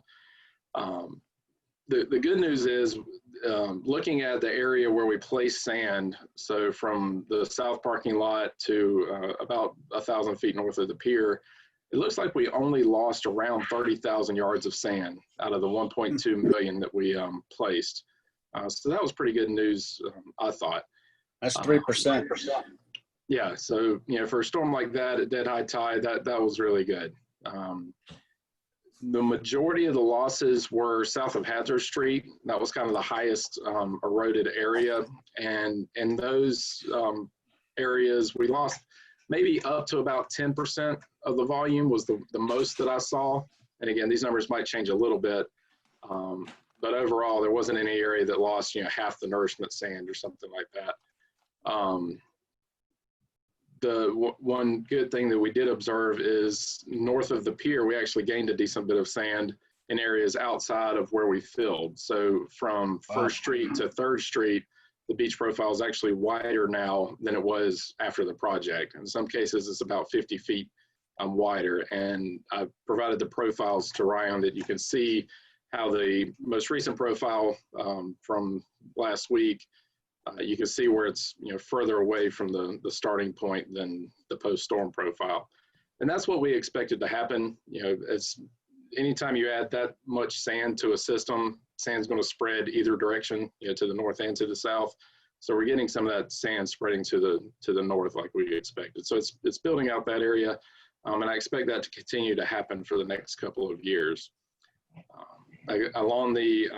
S10: The good news is, looking at the area where we place sand, so from the south parking lot to about 1,000 feet north of the pier, it looks like we only lost around 30,000 yards of sand out of the 1.2 million that we placed. So that was pretty good news, I thought.
S2: That's 3%.
S10: Yeah, so for a storm like that at dead high tide, that was really good. The majority of the losses were south of Hathor Street. That was kind of the highest eroded area, and in those areas we lost maybe up to about 10% of the volume was the most that I saw. And again, these numbers might change a little bit, but overall there wasn't any area that lost half the nourishment sand or something like that. The one good thing that we did observe is north of the pier, we actually gained a decent bit of sand in areas outside of where we filled. So from First Street to Third Street, the beach profile is actually wider now than it was after the project. In some cases, it's about 50 feet wider. And I provided the profiles to Ryan that you can see how the most recent profile from last week, you can see where it's further away from the starting point than the post-storm profile. And that's what we expected to happen. As anytime you add that much sand to a system, sand's going to spread either direction, to the north and to the south. So we're getting some of that sand spreading to the north like we expected. So it's building out that area, and I expect that to continue to happen for the next couple of years. Along the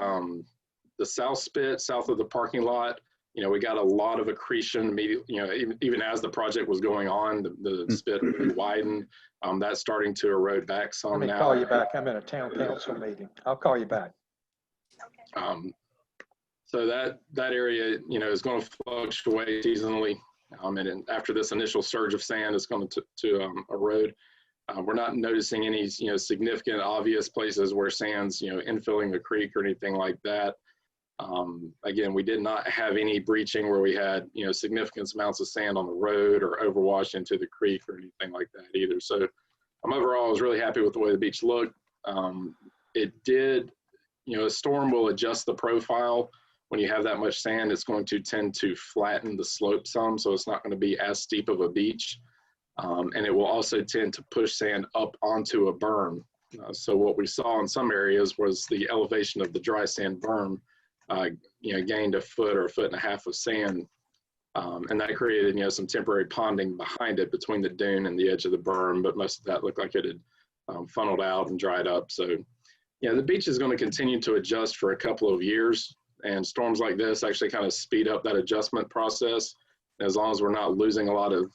S10: south spit, south of the parking lot, we got a lot of accretion immediately, even as the project was going on, the spit really widened. That's starting to erode back some now.
S5: Let me call you back. I'm in a town council meeting. I'll call you back.
S10: So that area, is going to fluctuate seasonally. And after this initial surge of sand, it's going to erode. We're not noticing any, significant obvious places where sand's, infilling the creek or anything like that. Again, we did not have any breaching where we had, significant amounts of sand on the road or overwash into the creek or anything like that either. So overall, I was really happy with the way the beach looked. It did, a storm will adjust the profile. When you have that much sand, it's going to tend to flatten the slope some, so it's not going to be as steep of a beach. And it will also tend to push sand up onto a berm. So what we saw in some areas was the elevation of the dry sand berm gained a foot or a foot and a half of sand. And that created, some temporary ponding behind it between the dune and the edge of the berm, but most of that looked like it had funneled out and dried up. So, the beach is going to continue to adjust for a couple of years, and storms like this actually kind of speed up that adjustment process. As long as we're not losing a lot of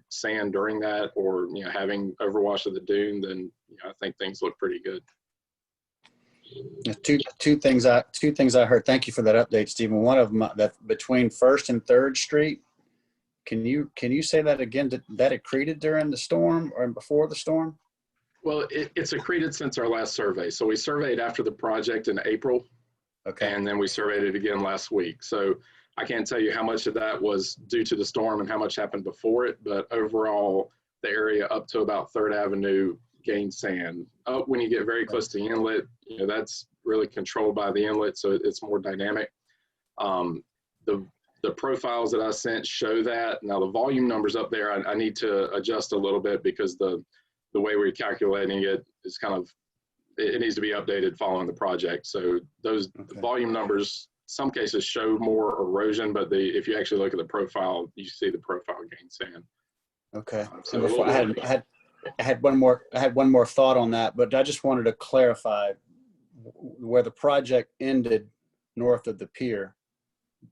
S10: sand during that or, having overwash of the dune, then, I think things look pretty good.
S2: Two things I heard. Thank you for that update, Stephen. One of them, that between First and Third Street. Can you say that again? That accreted during the storm or before the storm?
S10: Well, it's accreted since our last survey. So we surveyed after the project in April. Okay. And then we surveyed it again last week. So I can't tell you how much of that was due to the storm and how much happened before it, but overall, the area up to about 3rd Avenue gained sand. Up when you get very close to the inlet, that's really controlled by the inlet, so it's more dynamic. The profiles that I sent show that. Now the volume numbers up there, I need to adjust a little bit because the way we're calculating it is kind of, it needs to be updated following the project. So those volume numbers, some cases show more erosion, but if you actually look at the profile, you see the profile gain sand.
S2: Okay. So before I had one more thought on that, but I just wanted to clarify where the project ended. north of the pier.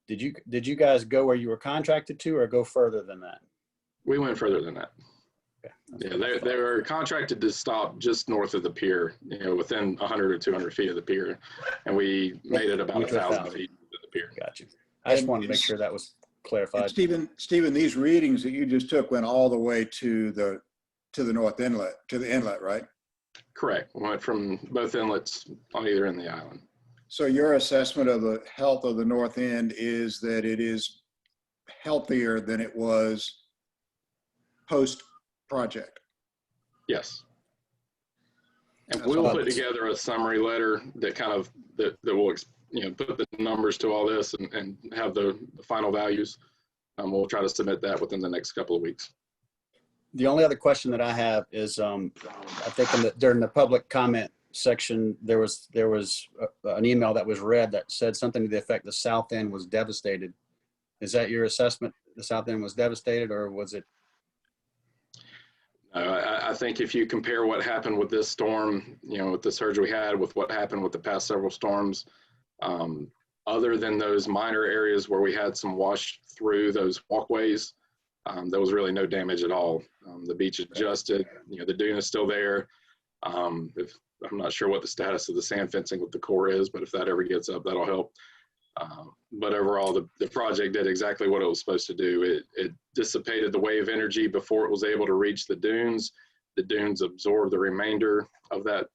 S2: Did you guys go where you were contracted to, or go further than that?
S10: We went further than that.
S2: Okay.
S10: Yeah, they were contracted to stop just north of the pier, within 100 or 200 feet of the pier. And we made it about 1,000 feet of the pier.
S2: Got you. I just wanted to make sure that was clarified.
S4: Stephen, these readings that you just took went all the way to the north inlet, to the inlet, right?
S10: Correct. We went from both inlets on either end of the island.
S4: So your assessment of the health of the north end is that it is healthier than it was post-project?
S10: Yes. And we'll put together a summary letter that kind of, that will, put the numbers to all this and have the final values. We'll try to submit that within the next couple of weeks.
S2: The only other question that I have is, I think during the public comment section, there was an email that was read that said something to the effect the south end was devastated. Is that your assessment? The south end was devastated, or was it?
S10: I think if you compare what happened with this storm, with the surge we had, with what happened with the past several storms, other than those minor areas where we had some wash through those walkways, there was really no damage at all. The beach adjusted, the dune is still there. I'm not sure what the status of the sand fencing with the core is, but if that ever gets up, that'll help. But overall, the project did exactly what it was supposed to do. It dissipated the wave energy before it was able to reach the dunes. The dunes absorbed the remainder of that,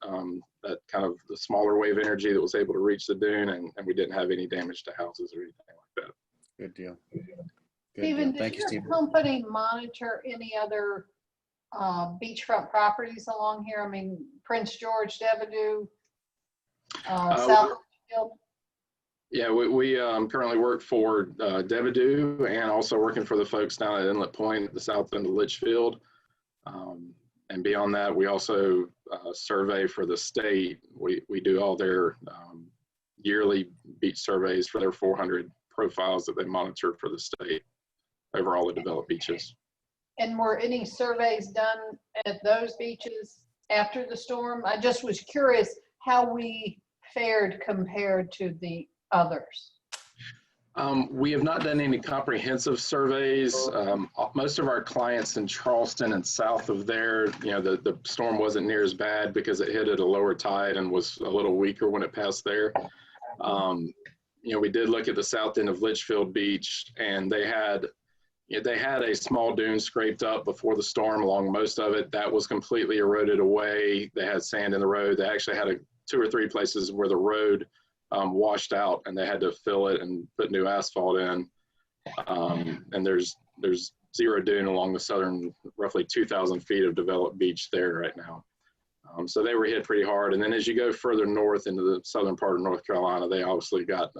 S10: that kind of the smaller wave energy that was able to reach the dune, and we didn't have any damage to houses or anything like that.
S2: Good deal.
S7: Stephen,
S2: Thank
S7: does
S2: you,
S7: your
S2: Stephen.
S7: company monitor any other beachfront properties along here? I mean, Prince George, Devedue, South Litchfield?
S10: Yeah, we currently work for Devedue and also working for the folks down at Inlet Point at the south end of Litchfield. And beyond that, we also survey for the state. We do all their yearly beach surveys for their 400 profiles that they monitor for the state over all the developed beaches.
S7: And were any surveys done at those beaches after the storm? I just was curious how we fared compared to the others.
S10: We have not done any comprehensive surveys. Most of our clients in Charleston and south of there, the storm wasn't near as bad because it hit at a lower tide and was a little weaker when it passed there. We did look at the south end of Litchfield Beach, and they had a small dune scraped up before the storm along most of it. That was completely eroded away. They had sand in the road. They actually had 2 or 3 places where the road washed out, and they had to fill it and put new asphalt in. And there's zero dune along the southern, roughly 2,000 feet of developed beach there right now. So they were hit pretty hard. And then as you go further north into the southern part of North Carolina, they obviously got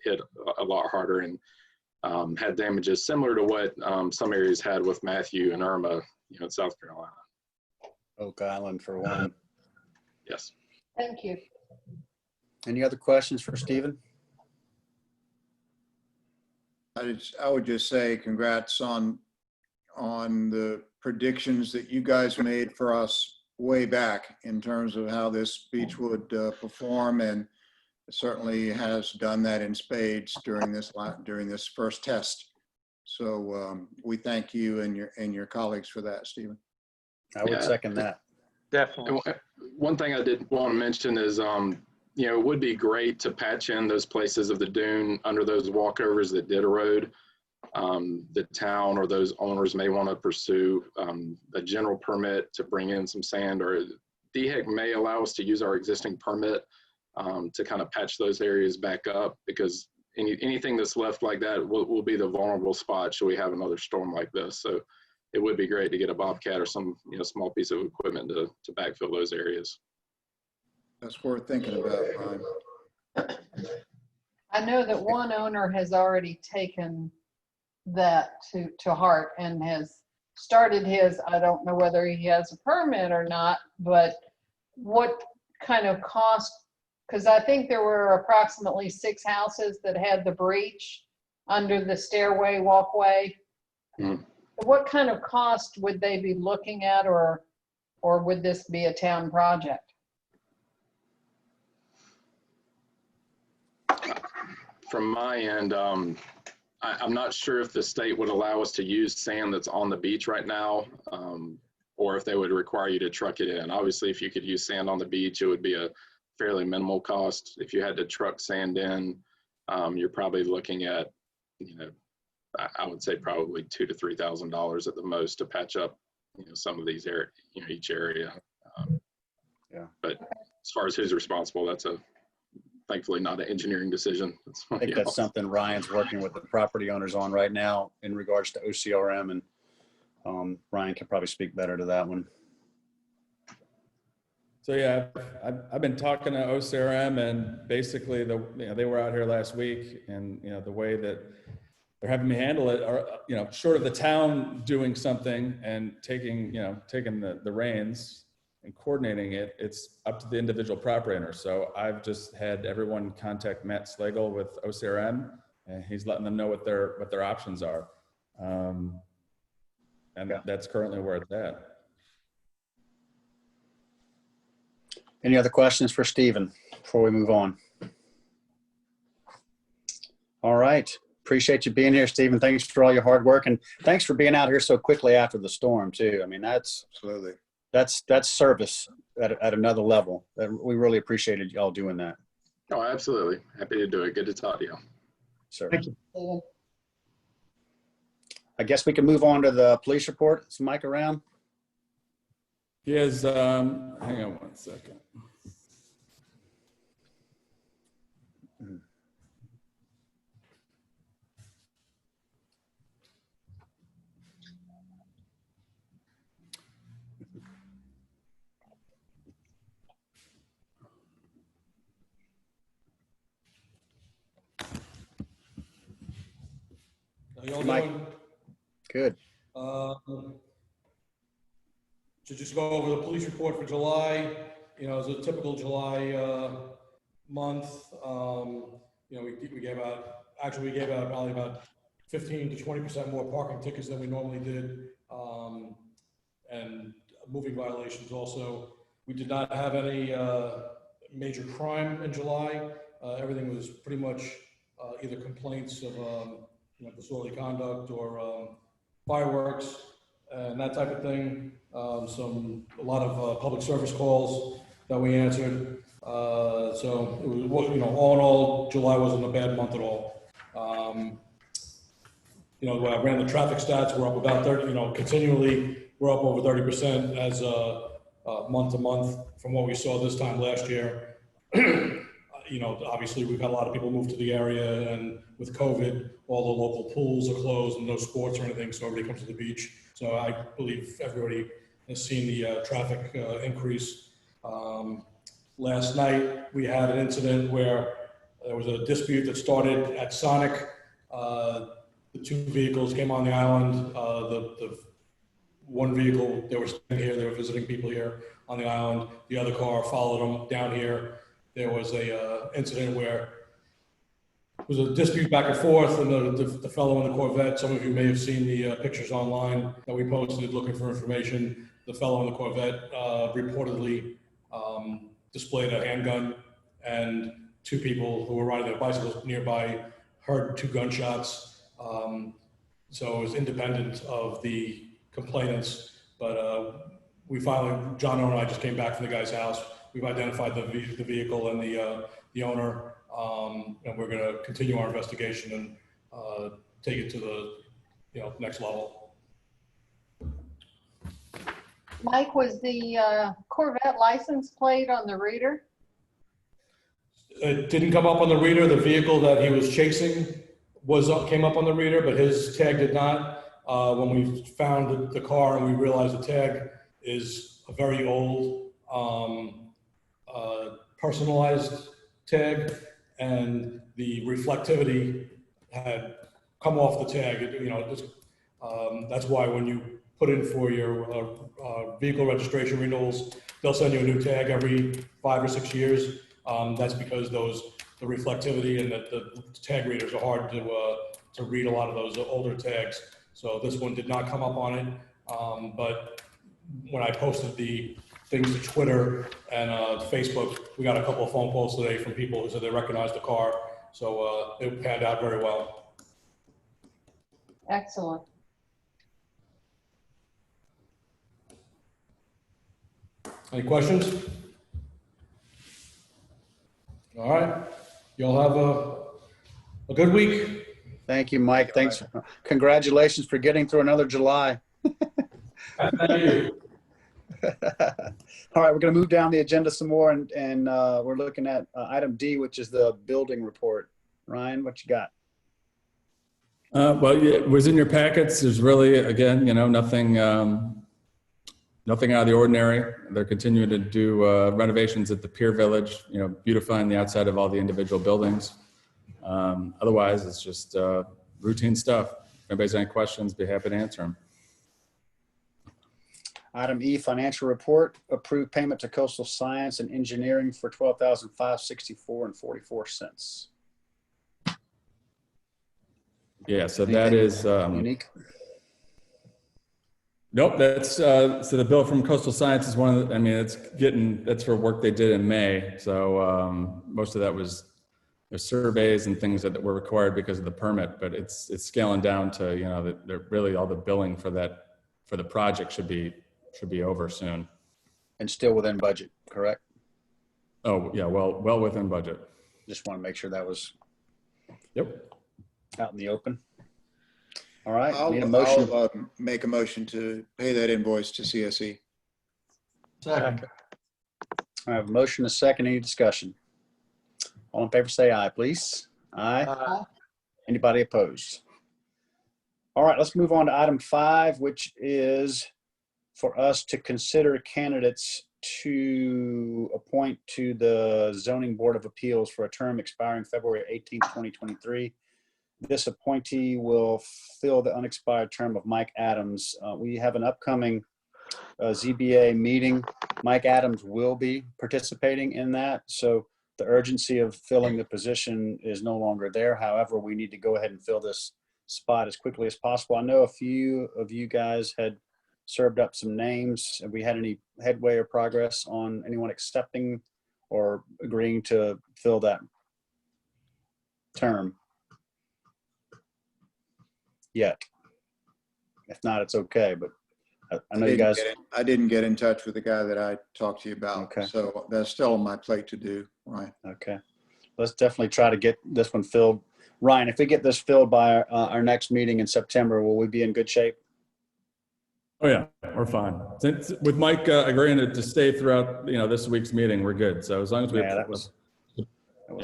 S10: hit a lot harder and had damages similar to what some areas had with Matthew and Irma, in South Carolina.
S2: Oak Island for one.
S10: Yes.
S7: Thank you.
S2: Any other questions for Stephen?
S4: I would just say congrats on the predictions that you guys made for us way back in terms of how this beach would perform, and it certainly has done that in spades during this first test. So we thank you and your colleagues for that, Stephen.
S2: I would second that.
S5: Definitely.
S10: One thing I did want to mention is, it would be great to patch in those places of the dune under those walkovers that did erode. The town or those owners may want to pursue a general permit to bring in some sand, or DHEC may allow us to use our existing permit to kind of patch those areas back up, because anything that's left like that will be the vulnerable spot should we have another storm like this. So it would be great to get a Bobcat or some small piece of equipment to backfill those areas.
S4: That's worth thinking about, Ryan.
S7: I know that one owner has already taken that to heart and has started his, I don't know whether he has a permit or not, but what kind of cost, because I think there were approximately 6 houses that had the breach under the stairway walkway.
S10: Mm.
S7: What kind of cost would they be looking at, or would this be a town project?
S10: from my end, I'm not sure if the state would allow us to use sand that's on the beach right now, or if they would require you to truck it in. Obviously, if you could use sand on the beach, it would be a fairly minimal cost. If you had to truck sand in, you're probably looking at, you know, I would say probably $2,000 to $3,000 at the most to patch up, you know, some of these each area.
S2: Yeah.
S10: But as far as who's responsible, that's thankfully not an engineering decision.
S2: I think that's something Ryan's working with the property owners on right now in regards to OCRM, and Ryan can probably speak better to that one.
S9: So yeah, I've been talking to OCRM, and basically they were out here last week, and the way that they're having me handle it are, short of the town doing something and taking the reins and coordinating it, it's up to the individual property owner. So I've just had everyone contact Matt Slagle with OCRM, and he's letting them know what their options are. And that's currently where it's at.
S2: Any other questions for Stephen before we move on? All right. Appreciate you being here, Stephen. Thanks for all your hard work, and thanks for being out here so quickly after the storm too. I mean, that's
S4: Absolutely.
S2: that's service at another level. We really appreciated y'all doing that.
S10: Oh, absolutely. Happy to do it. Good to talk to you.
S2: Sir.
S8: Thank you.
S2: I guess we can move on to the police report. Is Mike around?
S9: He has, hang on one second.
S11: How y'all
S2: Mike.
S11: doing?
S2: Good.
S11: To just go over the police report for July, it was a typical July month. We gave out probably about 15 to 20% more parking tickets than we normally did, and moving violations also. We did not have any major crime in July. Everything was pretty much either complaints of disorderly conduct or fireworks and that type of thing. A lot of public service calls that we answered. So it was, all in all, July wasn't a bad month at all. I ran the traffic stats. We're up about 30. Continually, we're up over 30% as month to month from what we saw this time last year. Obviously we've had a lot of people move to the area, and with COVID, all the local pools are closed and no sports or anything, so everybody comes to the beach. So I believe everybody has seen the traffic increase. Last night, we had an incident where there was a dispute that started at Sonic. The two vehicles came on the island. The one vehicle, they were staying here, they were visiting people here on the island. The other car followed them down here. There was a incident where it was a dispute back and forth, and the fellow in the Corvette, some of you may have seen the pictures online that we posted looking for information. The fellow in the Corvette reportedly displayed a handgun, and two people who were riding their bicycles nearby heard two gunshots. So it was independent of the complainants, but we finally, John and I just came back from the guy's house. We've identified the vehicle and the owner, and we're going to continue our investigation and take it to the next level.
S7: Mike, was the Corvette license plate on the reader?
S11: It didn't come up on the reader. The vehicle that he was chasing came up on the reader, but his tag did not. When we found the car and we realized the tag is a very old personalized tag, and the reflectivity had come off the tag. That's why when you put in for your vehicle registration renewals, they'll send you a new tag every 5 or 6 years. That's because the reflectivity and the tag readers are hard to read a lot of those older tags. So this one did not come up on it, but when I posted the things to Twitter and Facebook, we got a couple of phone calls today from people who said they recognized the car So it panned out very well.
S7: Excellent.
S11: Any questions? All right. Y'all have a good week.
S2: Thank you, Mike. Thanks. Congratulations for getting through another July.
S11: Thank you.
S2: All right, we're going to move down the agenda some more, and we're looking at item D, which is the building report. Ryan, what you got?
S9: Well, yeah, it was in your packets. There's really, again, nothing out of the ordinary. They're continuing to do renovations at the Pier Village, beautifying the outside of all the individual buildings. Otherwise, it's just routine stuff. If anybody's any questions, be happy to answer them.
S2: Item E, financial report, approved payment to Coastal Science and Engineering for $12,564.44.
S9: Yeah, so that is
S2: unique.
S9: Nope, that's so the bill from Coastal Science is one of the, that's for work they did in May. So most of that was the surveys and things that were required because of the permit, but it's scaling down to, that really all the billing for the project should be over soon.
S2: And still within budget, correct?
S9: Oh yeah, well within budget.
S2: Just want to make sure that was
S9: Yep.
S2: out in the open. All right, need a
S4: I'll
S2: motion.
S4: make a motion to pay that invoice to CSE.
S8: Second.
S2: I have a motion, a second, any discussion? All in favor, say aye, please. Aye. Anybody opposed? All right, let's move on to item 5, which is for us to consider candidates to appoint to the Zoning Board of Appeals for a term expiring February 18th, 2023. This appointee will fill the unexpired term of Mike Adams. We have an upcoming ZBA meeting. Mike Adams will be participating in that, so the urgency of filling the position is no longer there. However, we need to go ahead and fill this spot as quickly as possible. I know a few of you guys had served up some names. Have we had any headway or progress on anyone accepting or agreeing to fill that term yet? If not, it's okay, but I know you guys.
S4: I didn't get in touch with the guy that I talked to you about.
S2: Okay.
S4: So that's still on my plate to do, right?
S2: Okay. Let's definitely try to get this one filled. Ryan, if we get this filled by our next meeting in September, will we be in good shape?
S9: Oh yeah, we're fine. Since with Mike agreeing to stay throughout, this week's meeting, we're good. So as long as we
S2: Yeah, that was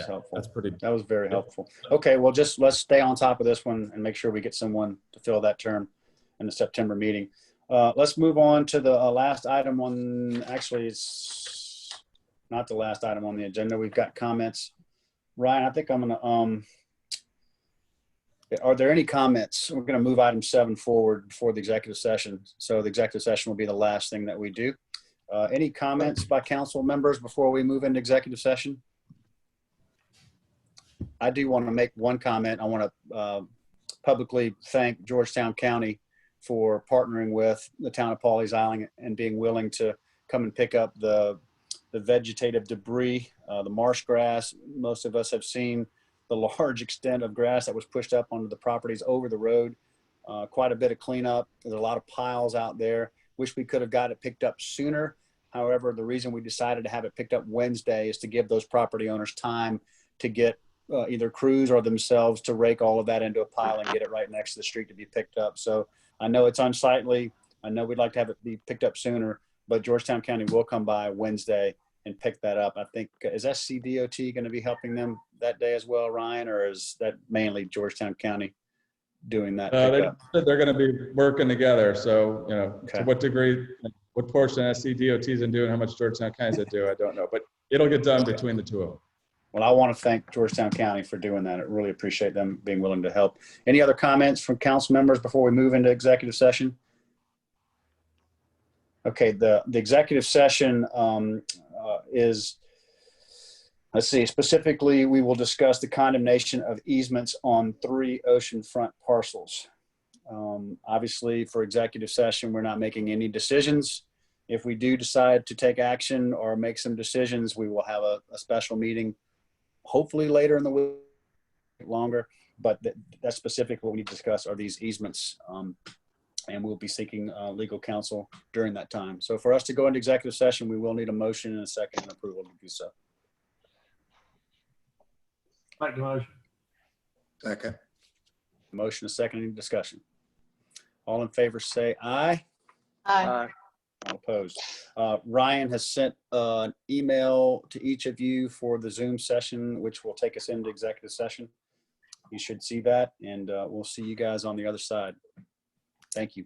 S2: helpful.
S9: That's pretty.
S2: That was very helpful. Okay, well, just let's stay on top of this one and make sure we get someone to fill that term in the September meeting. Let's move on to the last item on, actually, it's not the last item on the agenda. We've got comments. Ryan, I think I'm going to, are there any comments? We're going to move item 7 forward before the executive session. So the executive session will be the last thing that we do. Any comments by council members before we move into executive session? I do want to make one comment. I want to publicly thank Georgetown County for partnering with the town of Pawleys Island and being willing to come and pick up the vegetative debris, the marsh grass. Most of us have seen the large extent of grass that was pushed up onto the properties over the road. Quite a bit of cleanup. There's a lot of piles out there. Wish we could have got it picked up sooner. However, the reason we decided to have it picked up Wednesday is to give those property owners time to get either crews or themselves to rake all of that into a pile and get it right next to the street to be picked up. So I know it's unsightly. I know we'd like to have it be picked up sooner, but Georgetown County will come by Wednesday and pick that up. I think, is SCDOT going to be helping them that day as well, Ryan, or is that mainly Georgetown County doing that pickup?
S9: They're going to be working together. So,
S2: Okay.
S9: To what degree, what portion SCDOT is doing, how much Georgetown County is do, I don't know, but it'll get done between the two of them.
S2: Well, I want to thank Georgetown County for doing that. I really appreciate them being willing to help. Any other comments from council members before we move into executive session? Okay, the executive session is, let's see, specifically, we will discuss the condemnation of easements on 3 oceanfront parcels. Obviously, for executive session, we're not making any decisions. If we do decide to take action or make some decisions, we will have a special meeting, hopefully later in the longer, but that's specific what we need to discuss are these easements. And we'll be seeking legal counsel during that time. So for us to go into executive session, we will need a motion and a second and approval to do so.
S8: Make the motion.
S4: Second.
S2: Motion, a second, any discussion? All in favor say aye.
S7: Aye.
S2: All opposed. Ryan has sent an email to each of you for the Zoom session, which will take us into executive session. You should see that, and we'll see you guys on the other side. Thank you.